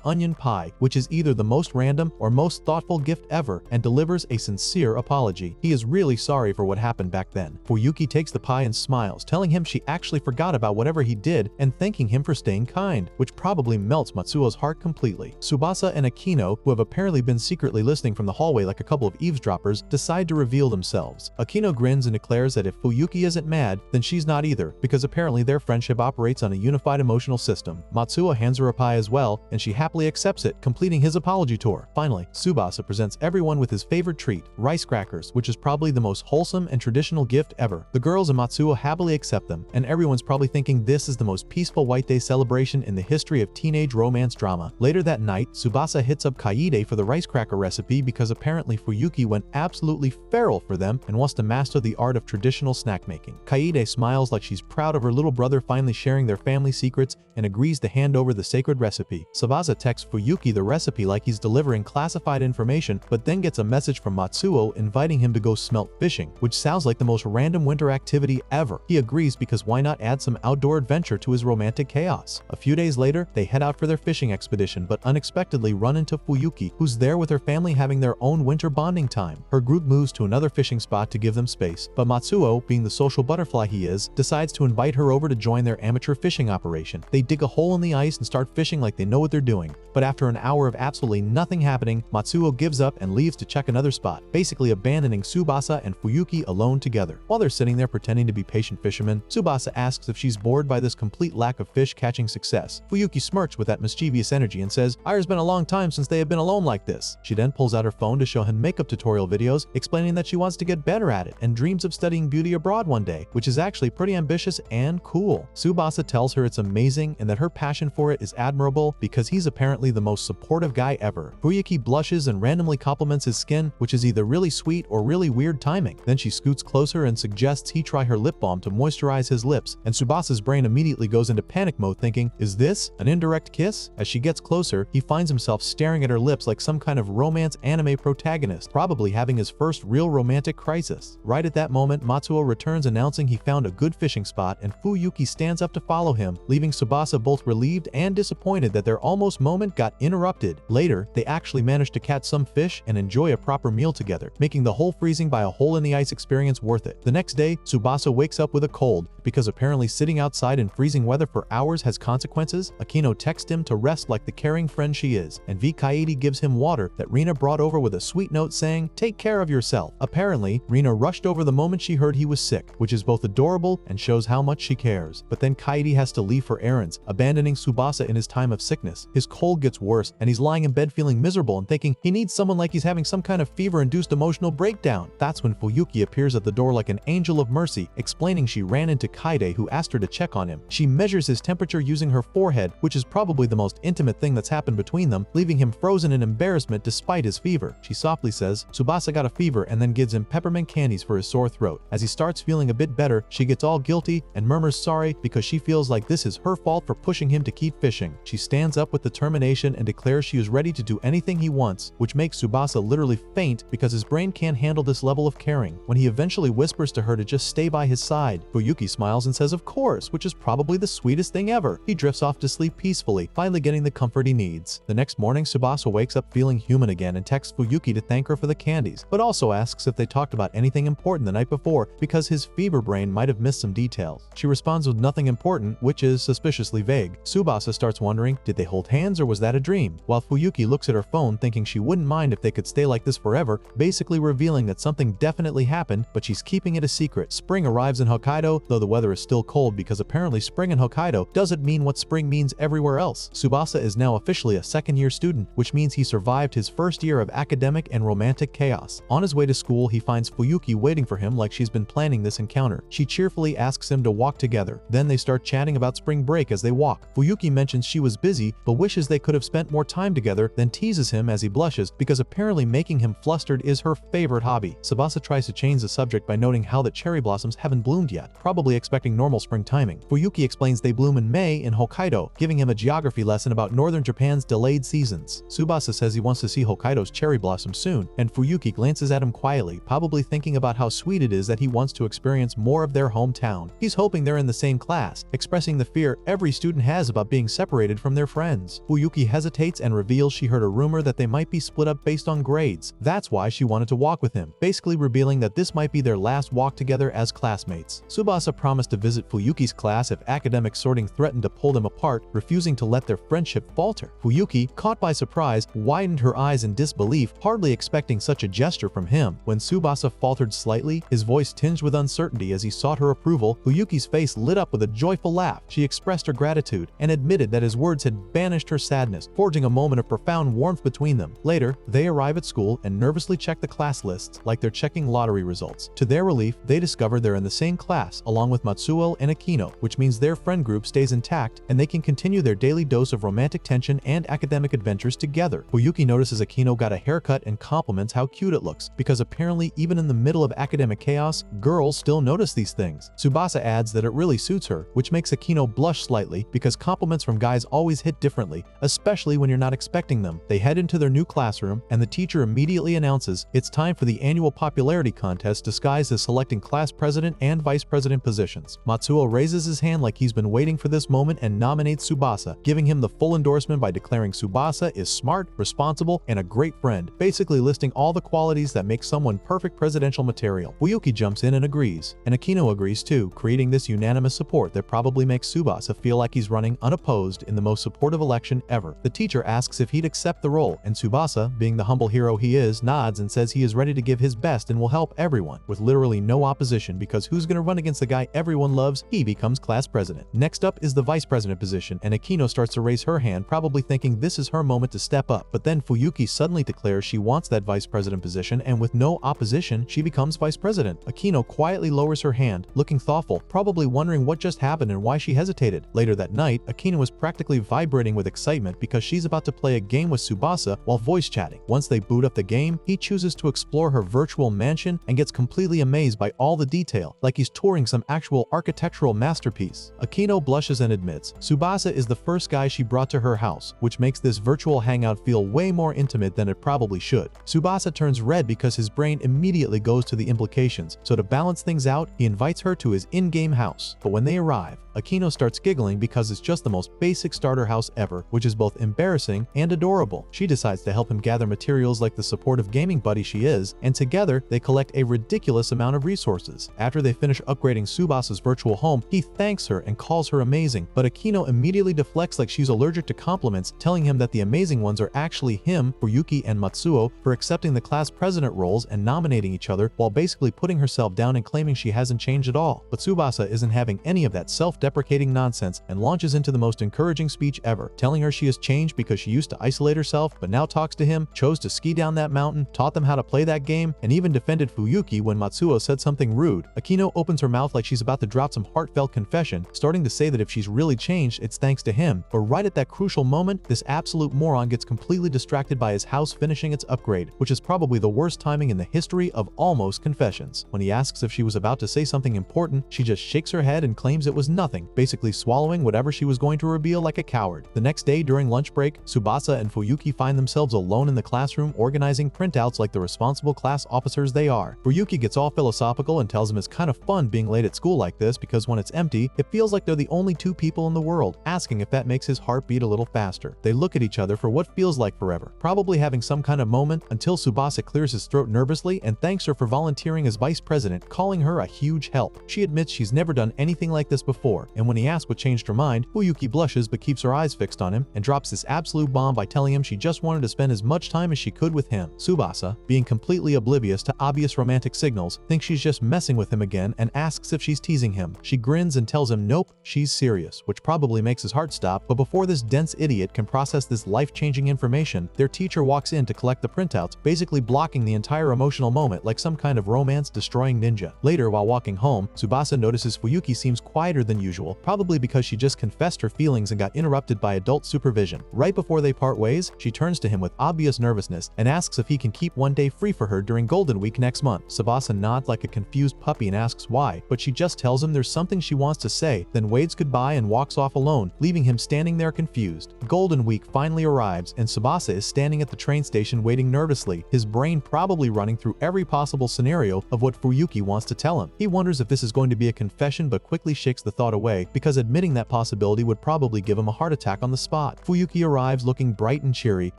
onion pie, which is either the most random or most thoughtful gift ever, and delivers a sincere apology. He is really sorry for what happened back then. Fuyuki takes the pie and smiles, telling him she actually forgot about whatever he did and thanking him for staying kind, which probably melts Matsuo's heart completely. Tsubasa and Akino, who have apparently been secretly listening from the hallway like a couple of eavesdroppers, decide to reveal themselves. Akino grins and declares that if Fuyuki isn't mad, then she's not either, because apparently their friendship operates on a unified emotional system. Matsuo hands her a pie as well, and she happily accepts it, completing his apology tour. Finally, Tsubasa presents everyone with his favorite treat, rice crackers, which is probably the most wholesome and traditional gift ever. The girls and Matsuo happily accept them, and everyone's probably thinking this is the most peaceful White Day celebration in the history of teenage romance drama. Later that night, Tsubasa hits up Kaede for the rice cracker recipe because apparently Fuyuki went absolutely feral for them and wants to master the art of traditional snack making. Kaede smiles like she's proud of her little brother finally sharing their family secrets and agrees to hand over the sacred recipe. Tsubasa texts Fuyuki the recipe like he's delivering classified information, but then gets a message from Matsuo inviting him to go smelt fishing, which sounds like the most random winter activity ever. He agrees because why not add some outdoor adventure to his romantic chaos? A few days later, they head out for their fishing expedition, but unexpectedly run into Fuyuki, who's there with her family having their own winter bonding time. Her group moves to another fishing spot to give them space, but Matsuo, being the social butterfly he is, decides to invite her over to join their amateur fishing operation. They dig a hole in the ice and start fishing like they know what they're doing. But after an hour of absolutely nothing happening, Matsuo gives up and leaves to check another spot, basically abandoning Tsubasa and Fuyuki alone together. While they're sitting there pretending to be patient fishermen, Tsubasa asks if she's bored by this complete lack of fish catching success. Fuyuki smirks with that mischievous energy and says, "It's been a long time since they have been alone like this." She then pulls out her phone to show him makeup tutorial videos, explaining that she wants to get better at it and dreams of studying beauty abroad one day, which is actually pretty ambitious and cool. Tsubasa tells her it's amazing and that her passion for it is admirable because he's apparently the most supportive guy ever. Fuyuki blushes and randomly compliments his skin, which is either really sweet or really weird timing. Then she scoots closer and suggests he try her lip balm to moisturize his lips, and Tsubasa's brain immediately goes into panic mode thinking, is this an indirect kiss? As she gets closer, he finds himself staring at her lips like some kind of romance anime protagonist, probably having his first real romantic crisis. Right at that moment, Matsuo returns announcing he found a good fishing spot, and Fuyuki stands up to follow him, leaving Tsubasa both relieved and disappointed that their almost moment got interrupted. Later, they actually manage to catch some fish and enjoy a proper meal together, making the whole freezing by a hole in the ice experience worth it. The next day, Tsubasa wakes up with a cold because apparently sitting outside in freezing weather for hours has consequences. Akino texts him to rest like the caring friend she is, and Kaede gives him water that Rina brought over with a sweet note saying, "Take care of yourself." Apparently, Rina rushed over the moment she heard he was sick, which is both adorable and shows how much she cares. But then Kaede has to leave for errands, abandoning Tsubasa in his time of sickness. His cold gets worse, and he's lying in bed feeling miserable and thinking he needs someone like he's having some kind of fever-induced emotional breakdown. That's when Fuyuki appears at the door like an angel of mercy, explaining she ran into Kaede, who asked her to check on him. She measures his temperature using her forehead, which is probably the most intimate thing that's happened between them, leaving him frozen in embarrassment despite his fever. She softly says, "Tsubasa got a fever," and then gives him peppermint candies for his sore throat. As he starts feeling a bit better, she gets all guilty and murmurs sorry because she feels like this is her fault for pushing him to keep fishing. She stands up with determination and declares she is ready to do anything he wants, which makes Tsubasa literally faint because his brain can't handle this level of caring. When he eventually whispers to her to just stay by his side, Fuyuki smiles and says of course, which is probably the sweetest thing ever. He drifts off to sleep peacefully, finally getting the comfort he needs. The next morning, Tsubasa wakes up feeling human again and texts Fuyuki to thank her for the candies, but also asks if they talked about anything important the night before because his fever brain might have missed some details. She responds with nothing important, which is suspiciously vague. Tsubasa starts wondering, did they hold hands or was that a dream? While Fuyuki looks at her phone thinking she wouldn't mind if they could stay like this forever, basically revealing that something definitely happened, but she's keeping it a secret. Spring arrives in Hokkaido, though the weather is still cold because apparently spring in Hokkaido doesn't mean what spring means everywhere else. Tsubasa is now officially a second-year student, which means he survived his first year of academic and romantic chaos. On his way to school, he finds Fuyuki waiting for him like she's been planning this encounter. She cheerfully asks him to walk together. Then they start chatting about spring break as they walk. Fuyuki mentions she was busy, but wishes they could have spent more time together, then teases him as he blushes because apparently making him flustered is her favorite hobby. Tsubasa tries to change the subject by noting how the cherry blossoms haven't bloomed yet, probably expecting normal spring timing. Fuyuki explains they bloom in May in Hokkaido, giving him a geography lesson about northern Japan's delayed seasons. Tsubasa says he wants to see Hokkaido's cherry blossom soon, and Fuyuki glances at him quietly, probably thinking about how sweet it is that he wants to experience more of their hometown. He's hoping they're in the same class, expressing the fear every student has about being separated from their friends. Fuyuki hesitates and reveals she heard a rumor that they might be split up based on grades. That's why she wanted to walk with him, basically revealing that this might be their last walk together as classmates. Tsubasa promised to visit Fuyuki's class if academic sorting threatened to pull them apart, refusing to let their friendship falter. Fuyuki, caught by surprise, widened her eyes in disbelief, hardly expecting such a gesture from him. When Tsubasa faltered slightly, his voice tinged with uncertainty as he sought her approval, Fuyuki's face lit up with a joyful laugh. She expressed her gratitude and admitted that his words had banished her sadness, forging a moment of profound warmth between them. Later, they arrive at school and nervously check the class lists like they're checking lottery results. To their relief, they discover they're in the same class along with Matsuo and Akino, which means their friend group stays intact and they can continue their daily dose of romantic tension and academic adventures together. Fuyuki notices Akino got a haircut and compliments how cute it looks, because apparently even in the middle of academic chaos, girls still notice these things. Tsubasa adds that it really suits her, which makes Akino blush slightly because compliments from guys always hit differently, especially when you're not expecting them. They head into their new classroom and the teacher immediately announces it's time for the annual popularity contest disguised as selecting class president and vice president positions. Matsuo raises his hand like he's been waiting for this moment and nominates Tsubasa, giving him the full endorsement by declaring Tsubasa is smart, responsible, and a great friend, basically listing all the qualities that make someone perfect presidential material. Fuyuki jumps in and agrees, and Akino agrees too, creating this unanimous support that probably makes Tsubasa feel like he's running unopposed in the most supportive election ever. The teacher asks if he'd accept the role, and Tsubasa, being the humble hero he is, nods and says he is ready to give his best and will help everyone, with literally no opposition, because who's gonna run against the guy everyone loves? He becomes class president. Next up is the vice president position, and Akino starts to raise her hand, probably thinking this is her moment to step up, but then Fuyuki suddenly declares she wants that vice president position, and with no opposition, she becomes vice president. Akino quietly lowers her hand, looking thoughtful, probably wondering what just happened and why she hesitated. Later that night, Akino is practically vibrating with excitement because she's about to play a game with Tsubasa while voice chatting. Once they boot up the game, he chooses to explore her virtual mansion and gets completely amazed by all the detail, like he's touring some actual architectural masterpiece. Akino blushes and admits Tsubasa is the first guy she brought to her house, which makes this virtual hangout feel way more intimate than it probably should. Tsubasa turns red because his brain immediately goes to the implications, so to balance things out, he invites her to his in-game house. But when they arrive, Akino starts giggling because it's just the most basic starter house ever, which is both embarrassing and adorable. She decides to help him gather materials like the supportive gaming buddy she is, and together they collect a ridiculous amount of resources. After they finish upgrading Tsubasa's virtual home, he thanks her and calls her amazing, but Akino immediately deflects like she's allergic to compliments, telling him that the amazing ones are actually him, Fuyuki, and Matsuo for accepting the class president roles and nominating each other, while basically putting herself down and claiming she hasn't changed at all. But Tsubasa isn't having any of that self-deprecating nonsense and launches into the most encouraging speech ever, telling her she has changed because she used to isolate herself but now talks to him, chose to ski down that mountain, taught them how to play that game, and even defended Fuyuki when Matsuo said something rude. Akino opens her mouth like she's about to drop some heartfelt confession, starting to say that if she's really changed, it's thanks to him. But right at that crucial moment, this absolute moron gets completely distracted by his house finishing its upgrade, which is probably the worst timing in the history of almost confessions. When he asks if she was about to say something important, she just shakes her head and claims it was nothing, basically swallowing whatever she was going to reveal like a coward. The next day during lunch break, Tsubasa and Fuyuki find themselves alone in the classroom organizing printouts like the responsible class officers they are. Fuyuki gets all philosophical and tells him it's kind of fun being late at school like this because when it's empty, it feels like they're the only two people in the world, asking if that makes his heart beat a little faster. They look at each other for what feels like forever, probably having some kind of moment until Tsubasa clears his throat nervously and thanks her for volunteering as vice president, calling her a huge help. She admits she's never done anything like this before, and when he asks what changed her mind, Fuyuki blushes but keeps her eyes fixed on him and drops this absolute bomb by telling him she just wanted to spend as much time as she could with him. Tsubasa, being completely oblivious to obvious romantic signals, thinks she's just messing with him again and asks if she's teasing him. She grins and tells him nope, she's serious, which probably makes his heart stop, but before this dense idiot can process this life-changing information, their teacher walks in to collect the printouts, basically blocking the entire emotional moment like some kind of romance-destroying ninja. Later, while walking home, Tsubasa notices Fuyuki seems quieter than usual, probably because she just confessed her feelings and got interrupted by adult supervision. Right before they part ways, she turns to him with obvious nervousness and asks if he can keep one day free for her during Golden Week next month. Tsubasa nods like a confused puppy and asks why, but she just tells him there's something she wants to say, then waves waves goodbye and walks off alone, leaving him standing there confused. Golden Week finally arrives, and Tsubasa is standing at the train station waiting nervously, his brain probably running through every possible scenario of what Fuyuki wants to tell him. He wonders if this is going to be a confession, but quickly shakes the thought away because admitting that possibility would probably give him a heart attack on the spot. Fuyuki arrives looking bright and cheery,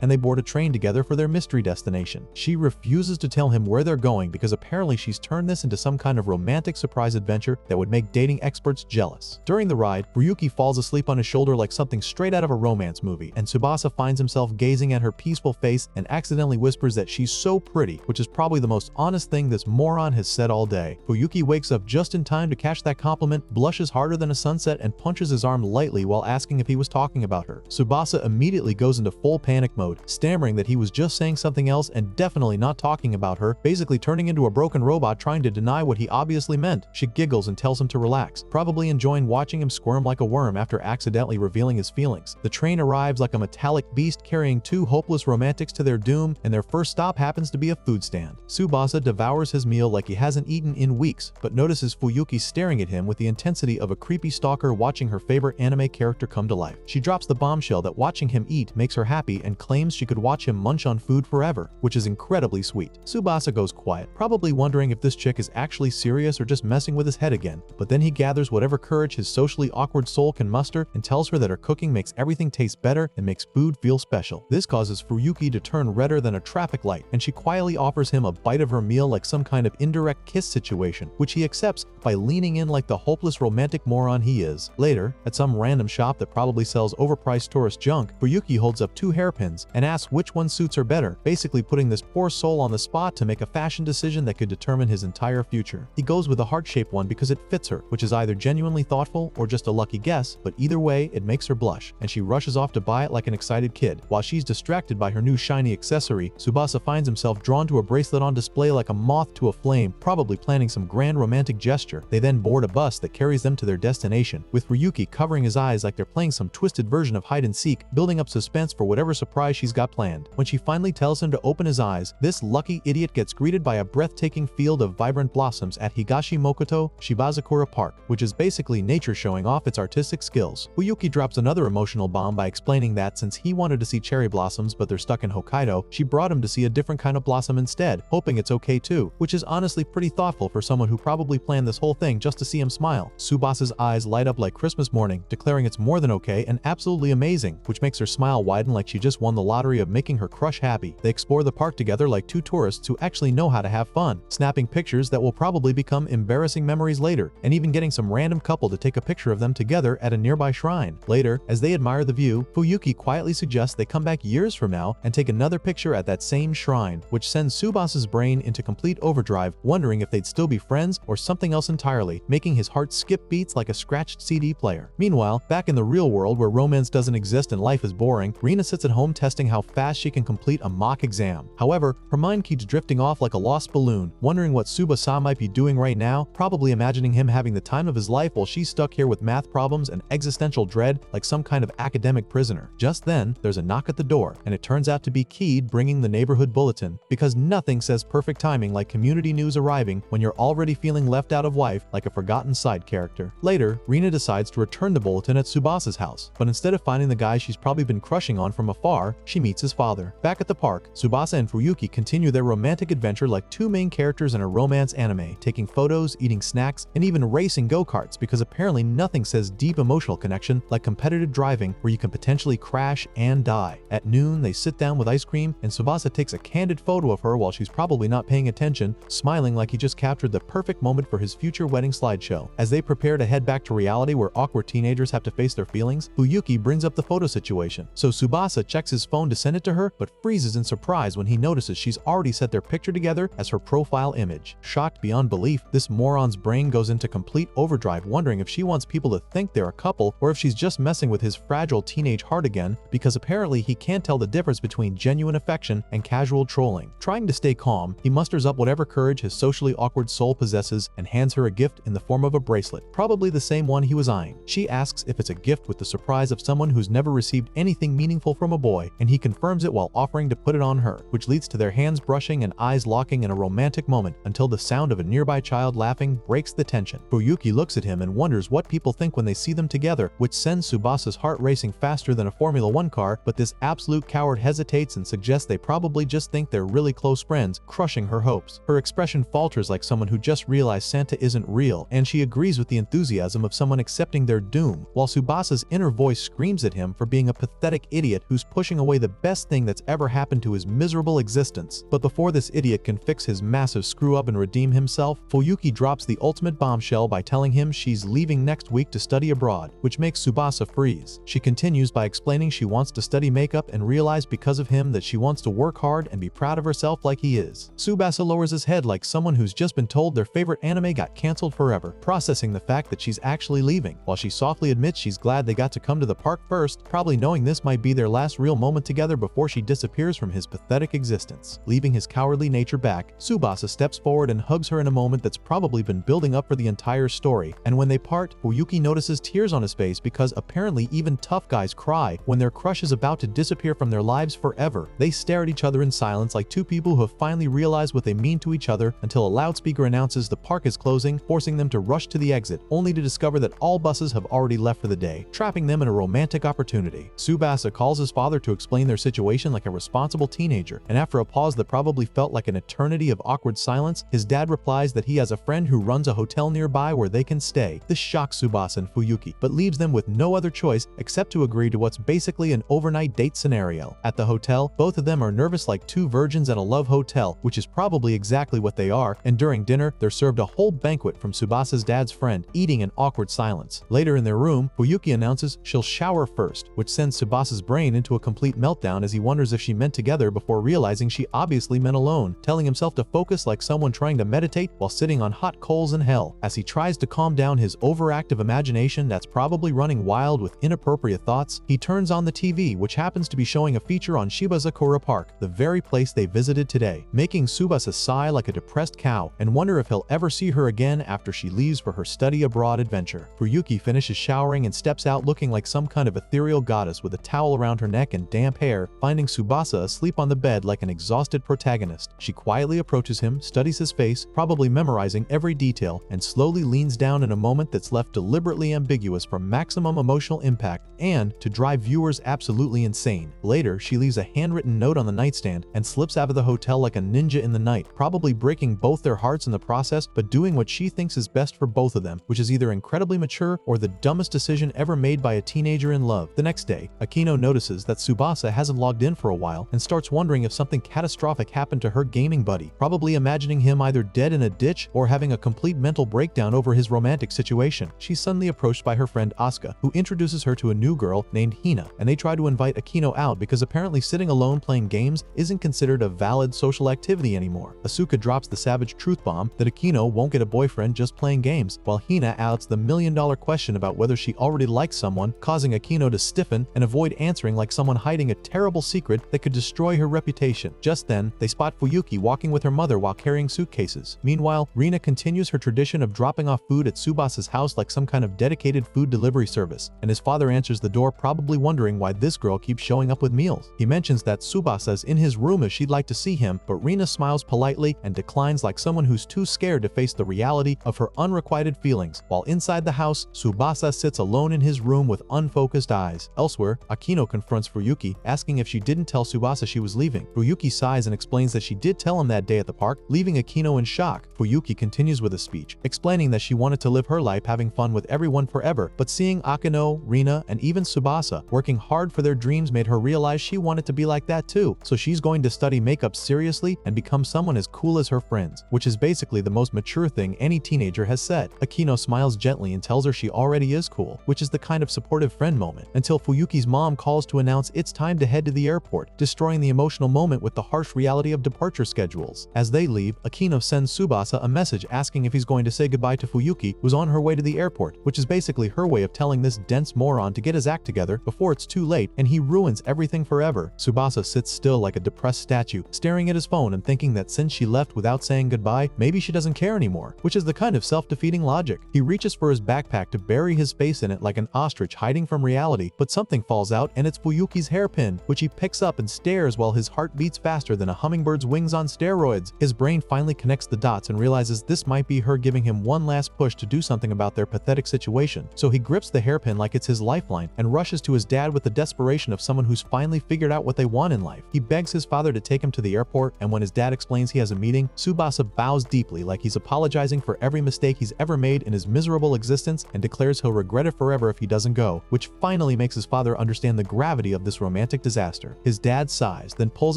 and they board a train together for their mystery destination. She refuses to tell him where they're going because apparently she's turned this into some kind of romantic surprise adventure that would make dating experts jealous. During the ride, Fuyuki falls asleep on his shoulder like something straight out of a romance movie, and Tsubasa finds himself gazing at her peaceful face and accidentally whispers that she's so pretty, which is probably the most honest thing this moron has said all day. Fuyuki wakes up just in time to catch that compliment, blushes harder than a sunset, and punches his arm lightly while asking if he was talking about her. Tsubasa immediately goes into full panic mode, stammering that he was just saying something else and definitely not talking about her, basically turning into a broken robot trying to deny what he obviously meant. She giggles and tells him to relax, probably enjoying watching him squirm like a worm after accidentally revealing his feelings. The train arrives like a metallic beast carrying two hopeless romantics to their doom, and their first stop happens to be a food stand. Tsubasa devours his meal like he hasn't eaten in weeks, but notices Fuyuki staring at him with the intensity of a creepy stalker watching her favorite anime character come to life. She drops the bombshell that watching him eat makes her happy and claims she could watch him munch on food forever, which is incredibly sweet. Tsubasa goes quiet, probably wondering if this chick is actually serious or just messing with his head again, but then he gathers whatever courage his socially awkward soul can muster and tells her that her cooking makes everything taste better and makes food feel special. This causes Fuyuki to turn redder than a traffic light, and she quietly offers him a bite of her meal like some kind of indirect kiss situation, which he accepts by leaning in like the hopeless romantic moron he is. Later, at some random shop that probably sells overpriced tourist junk, Fuyuki holds up two hairpins and asks which one suits her better, basically putting this poor soul on the spot to make a fashion decision that could determine his entire future. He goes with a heart-shaped one because it fits her, which is either genuinely thoughtful or just a lucky guess, but either way, it makes her blush, and she rushes off to buy it like an excited kid. While she's distracted by her new shiny accessory, Tsubasa finds himself drawn to a bracelet on display like a moth to a flame, probably planning some grand romantic gesture. They then board a bus that carries them to their destination, with Ryuki covering his eyes like they're playing some twisted version of hide and seek, building up suspense for whatever surprise she's got planned. When she finally tells him to open his eyes, this lucky idiot gets greeted by a breathtaking field of vibrant blossoms at Higashimokoto Shibazakura Park, which is basically nature showing off its artistic skills. Ryuki drops another emotional bomb by explaining that since he wanted to see cherry blossoms but they're stuck in Hokkaido, she brought him to see a different kind of blossom instead, hoping it's okay too, which is honestly pretty thoughtful for someone who probably planned this whole thing just to see him smile. Tsubasa's eyes light up like Christmas morning, declaring it's more than okay and absolutely amazing, which makes her smile widen like she just won the lottery of making her crush happy. They explore the park together like two tourists who actually know how to have fun, snapping pictures that will probably become embarrassing memories later, and even getting some random couple to take a picture of them together at a nearby shrine. Later, as they admire the view, Fuyuki quietly suggests they come back years from now and take another picture at that same shrine, which sends Tsubasa's brain into complete overdrive, wondering if they'd still be friends or something else entirely, making his heart skip beats like a scratched CD player. Meanwhile, back in the real world where romance doesn't exist and life is boring, Rina sits at home testing how fast she can complete a mock exam. However, her mind keeps drifting off like a lost balloon, wondering what Tsubasa might be doing right now, probably imagining him having the time of his life while she's stuck here with math problems and existential dread like some kind of academic prisoner. Just then, there's a knock at the door, and it turns out to be Keed bringing the neighborhood bulletin, because nothing says perfect timing like community news arriving when you're already feeling left out of life like a forgotten side character. Later, Rina decides to return the bulletin at Tsubasa's house, but instead of finding the guy she's probably been crushing on from afar, she meets his father. Back at the park, Tsubasa and Fuyuki continue their romantic adventure like two main characters in a romance anime, taking photos, eating snacks, and even racing go-karts, because apparently nothing says deep emotional connection like competitive driving where you can potentially crash and die. At noon, they sit down with ice cream, and Tsubasa takes a candid photo of her while she's probably not paying attention, smiling like he just captured the perfect moment for his future wedding slideshow. As they prepare to head back to reality where awkward teenagers have to face their feelings, Fuyuki brings up the photo situation, so Tsubasa checks his phone to send it to her, but freezes in surprise when he notices she's already set their picture together as her profile image. Shocked beyond belief, this moron's brain goes into complete overdrive, wondering if she wants people to think they're a couple or if she's just messing with his fragile teenage heart again, because apparently he can't tell the difference between genuine affection and casual trolling. Trying to stay calm, he musters up whatever courage his socially awkward soul possesses and hands her a gift in the form of a bracelet, probably the same one he was eyeing. She asks if it's a gift with the surprise of someone who's never received anything meaningful from a boy, and he confirms it while offering to put it on her, which leads to their hands brushing and eyes locking in a romantic moment until the sound of a nearby child laughing breaks the tension. Fuyuki looks at him and wonders what people think when they see them together, which sends Tsubasa's heart racing faster than a Formula 1 car, but this absolute coward hesitates and suggests they probably just think they're really close friends, crushing her hopes. Her expression falters like someone who just realized Santa isn't real, and she agrees with the enthusiasm of someone accepting their doom, while Tsubasa's inner voice screams at him for being a pathetic idiot who's pushing away the best thing that's ever happened to his miserable existence. But before this idiot can fix his massive screw-up and redeem himself, Fuyuki drops the ultimate bombshell by telling him she's leaving next week to study abroad, which makes Tsubasa freeze. She continues by explaining she wants to study makeup and realize because of him that she wants to work hard and be proud of herself like he is. Tsubasa lowers his head like someone who's just been told their favorite anime got cancelled forever, processing the fact that she's actually leaving, while she softly admits she's glad they got to come to the park first, probably knowing this might be their last real moment together before she disappears from his pathetic existence. Leaving his cowardly nature back, Tsubasa steps forward and hugs her in a moment that's probably been building up for the entire story, and when they part, Fuyuki notices tears on his face because apparently even tough guys cry when their crush is about to disappear from their lives forever. They stare at each other in silence like two people who have finally realized what they mean to each other until a loudspeaker announces the park is closing, forcing them to rush to the exit, only to discover that all buses have already left for the day, trapping them in a romantic opportunity. Tsubasa calls his father to explain their situation like a responsible teenager, and after a pause that probably felt like an eternity of awkward silence, his dad replies that he has a friend who runs a hotel nearby where they can stay. This shocks Tsubasa and Fuyuki, but leaves them with no other choice except to agree to what's basically an overnight date scenario. At the hotel, both of them are nervous like two virgins at a love hotel, which is probably exactly what they are, and during dinner, they're served a whole banquet from Tsubasa's dad's friend, eating in awkward silence. Later in their room, Fuyuki announces she'll shower first, which sends Tsubasa's brain into a complete meltdown as he wonders if she meant together before realizing she obviously meant alone, telling himself to focus like someone trying to meditate while sitting on hot coals in hell. As he tries to calm down his overactive imagination that's probably running wild with inappropriate thoughts, he turns on the TV, which happens to be showing a feature on Shibazakura Park, the very place they visited today, making Tsubasa sigh like a depressed cow and wonder if he'll ever see her again after she leaves for her study abroad adventure. Fuyuki finishes showering and steps out looking like some kind of ethereal goddess with a towel around her neck and damp hair, finding Tsubasa asleep on the bed like an exhausted protagonist. She quietly approaches him, studies his face, probably memorizing every detail, and slowly leans down in a moment that's left deliberately ambiguous for maximum emotional impact and to drive viewers absolutely insane. Later, she leaves a handwritten note on the nightstand and slips out of the hotel like a ninja in the night, probably breaking both their hearts in the process, but doing what she thinks is best for both of them, which is either incredibly mature or the dumbest decision ever made by a teenager in love. The next day, Akino notices that Tsubasa hasn't logged in for a while and starts wondering if something catastrophic happened to her gaming buddy, probably imagining him either dead in a ditch or having a complete mental breakdown over his romantic situation. She's suddenly approached by her friend Asuka, who introduces her to a new girl named Hina, and they try to invite Akino out because apparently sitting alone playing games isn't considered a valid social activity anymore. Asuka drops the savage truth bomb that Akino won't get a boyfriend just playing games, while Hina outs the million-dollar question about whether she already likes someone, causing Akino to stiffen and avoid answering like someone hiding a terrible secret that could destroy her reputation. Just then, they spot Fuyuki walking with her mother while carrying suitcases. Meanwhile, Rina continues her tradition of dropping off food at Tsubasa's house like some kind of dedicated food delivery service, and his father answers the door, probably wondering why this girl keeps showing up with meals. He mentions that Tsubasa is in his room if she'd like to see him, but Rina smiles politely and declines like someone who's too scared to face the reality of her unrequited feelings, while inside the house, Tsubasa sits alone in his room with unfocused eyes. Elsewhere, Akino confronts Fuyuki, asking if she didn't tell Tsubasa she was leaving. Fuyuki sighs and explains that she did tell him that day at the park, leaving Akino in shock. Fuyuki continues with a speech, explaining that she wanted to live her life having fun with everyone forever, but seeing Akino, Rina, and even Tsubasa working hard for their dreams made her realize she wanted to be like that too, so she's going to study makeup seriously and become someone as cool as her friends, which is basically the most mature thing any teenager has said. Akino smiles gently and tells her she already is cool, which is the kind of supportive friend moment, until Fuyuki's mom calls to announce it's time to head to the airport, destroying the emotional moment with the harsh reality of departure schedules. As they leave, Akino sends Tsubasa a message asking if he's going to say goodbye to Fuyuki, who's on her way to the airport, which is basically her way of telling this dense moron to get his act together before it's too late and he ruins everything forever. Tsubasa sits still like a depressed statue, staring at his phone and thinking that since she left without saying goodbye, maybe she doesn't care anymore, which is the kind of self-defeating logic. He reaches for his backpack to bury his face in it like an ostrich hiding from reality, but something falls out and it's Fuyuki's hairpin, which he picks up and stares while his heart beats faster than a hummingbird's wings on steroids. His brain finally connects the dots and realizes this might be her giving him one last push to do something about their pathetic pathetic situation, so he grips the hairpin like it's his lifeline and rushes to his dad with the desperation of someone who's finally figured out what they want in life. He begs his father to take him to the airport, and when his dad explains he has a meeting, Tsubasa bows deeply like he's apologizing for every mistake he's ever made in his miserable existence and declares he'll regret it forever if he doesn't go, which finally makes his father understand the gravity of this romantic disaster. His dad sighs, then pulls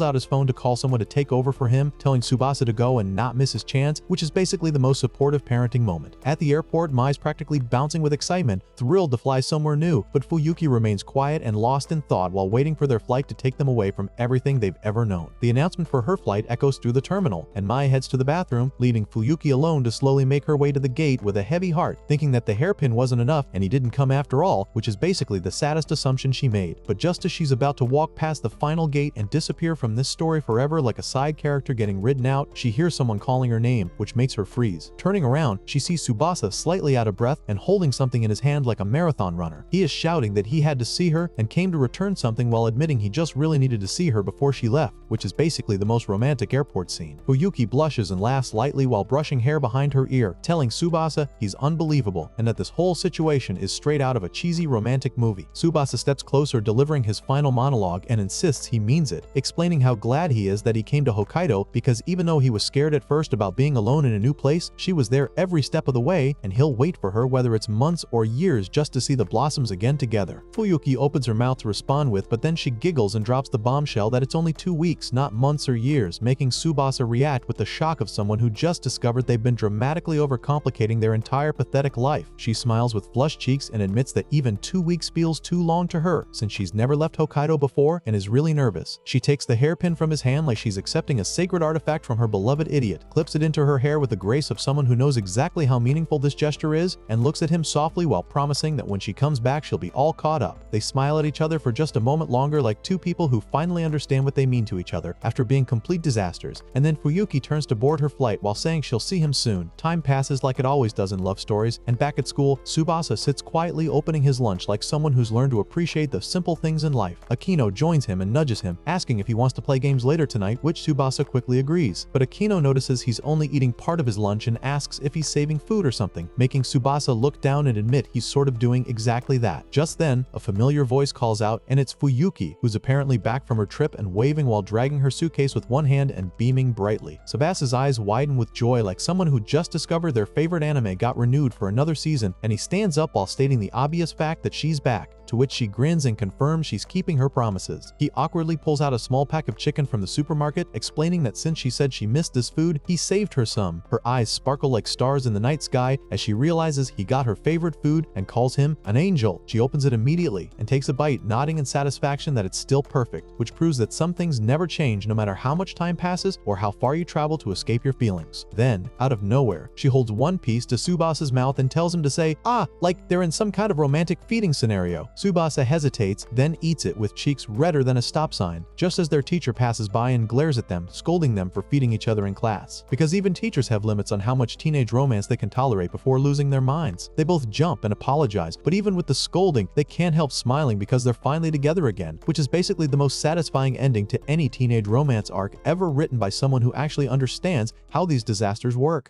out his phone to call someone to take over for him, telling Tsubasa to go and not miss his chance, which is basically the most supportive parenting moment. At the airport, Mai's practically bouncing with excitement, thrilled to fly somewhere new, but Fuyuki remains quiet and lost in thought while waiting for their flight to take them away from everything they've ever known. The announcement for her flight echoes through the terminal, and Mai heads to the bathroom, leaving Fuyuki alone to slowly make her way to the gate with a heavy heart, thinking that the hairpin wasn't enough and he didn't come after all, which is basically the saddest assumption she made. But just as she's about to walk past the final gate and disappear from this story forever like a side character getting ridden out, she hears someone calling her name, which makes her freeze. Turning around, she sees Tsubasa slightly out of breath and holding something in his hand like a marathon runner. He is shouting that he had to see her and came to return something while admitting he just really needed to see her before she left, which is basically the most romantic airport scene. Fuyuki blushes and laughs lightly while brushing hair behind her ear, telling Tsubasa he's unbelievable and that this whole situation is straight out of a cheesy romantic movie. Tsubasa steps closer, delivering his final monologue, and insists he means it, explaining how glad he is that he came to Hokkaido because even though he was scared at first about being alone in a new place, she was there every step of the way and he'll wait for her whether it's months or years just to see the blossoms again together. Fuyuki opens her mouth to respond with, but then she giggles and drops the bombshell that it's only 2 weeks, not months or years, making Tsubasa react with the shock of someone who just discovered they've been dramatically overcomplicating their entire pathetic life. She smiles with flushed cheeks and admits that even 2 weeks feels too long to her since she's never left Hokkaido before and is really nervous. She takes the hairpin from his hand like she's accepting a sacred artifact from her beloved idiot, clips it into her hair with the grace of someone who knows exactly how meaningful this gesture is, and looks at him softly while promising that when she comes back she'll be all caught up. They smile at each other for just a moment longer like two people who finally understand what they mean to each other after being complete disasters, and then Fuyuki turns to board her flight while saying she'll see him soon. Time passes like it always does in love stories, and back at school, Tsubasa sits quietly opening his lunch like someone who's learned to appreciate the simple things in life. Akino joins him and nudges him, asking if he wants to play games later tonight, which Tsubasa quickly agrees. But Akino notices he's only eating part of his lunch and asks if he's saving food or something, making Tsubasa look down and admit he's sort of doing exactly that. Just then, a familiar voice calls out, and it's Fuyuki, who's apparently back from her trip and waving while dragging her suitcase with one hand and beaming brightly. Tsubasa's eyes widen with joy like someone who just discovered their favorite anime got renewed for another season, and he stands up while stating the obvious fact that she's back, to which she grins and confirms she's keeping her promises. He awkwardly pulls out a small pack of chicken from the supermarket, explaining that since she said she missed this food, he saved her some. Her eyes sparkle like stars in the night sky as she realizes he got her favorite food and calls him an angel. She opens it immediately and takes a bite, nodding in satisfaction that it's still perfect, which proves that some things never change no matter how much time passes or how far you travel to escape your feelings. Then, out of nowhere, she holds one piece to Tsubasa's mouth and tells him to say, "Ah," like they're in some kind of romantic feeding scenario. Tsubasa hesitates, then eats it with cheeks redder than a stop sign, just as their teacher passes by and glares at them, scolding them for feeding each other in class. Because even teachers have limits on how much teenage romance they can tolerate before losing their minds. They both jump and apologize, but even with the scolding, they can't help smiling because they're finally together again, which is basically the most satisfying ending to any teenage romance arc ever written by someone who actually understands how these disasters work.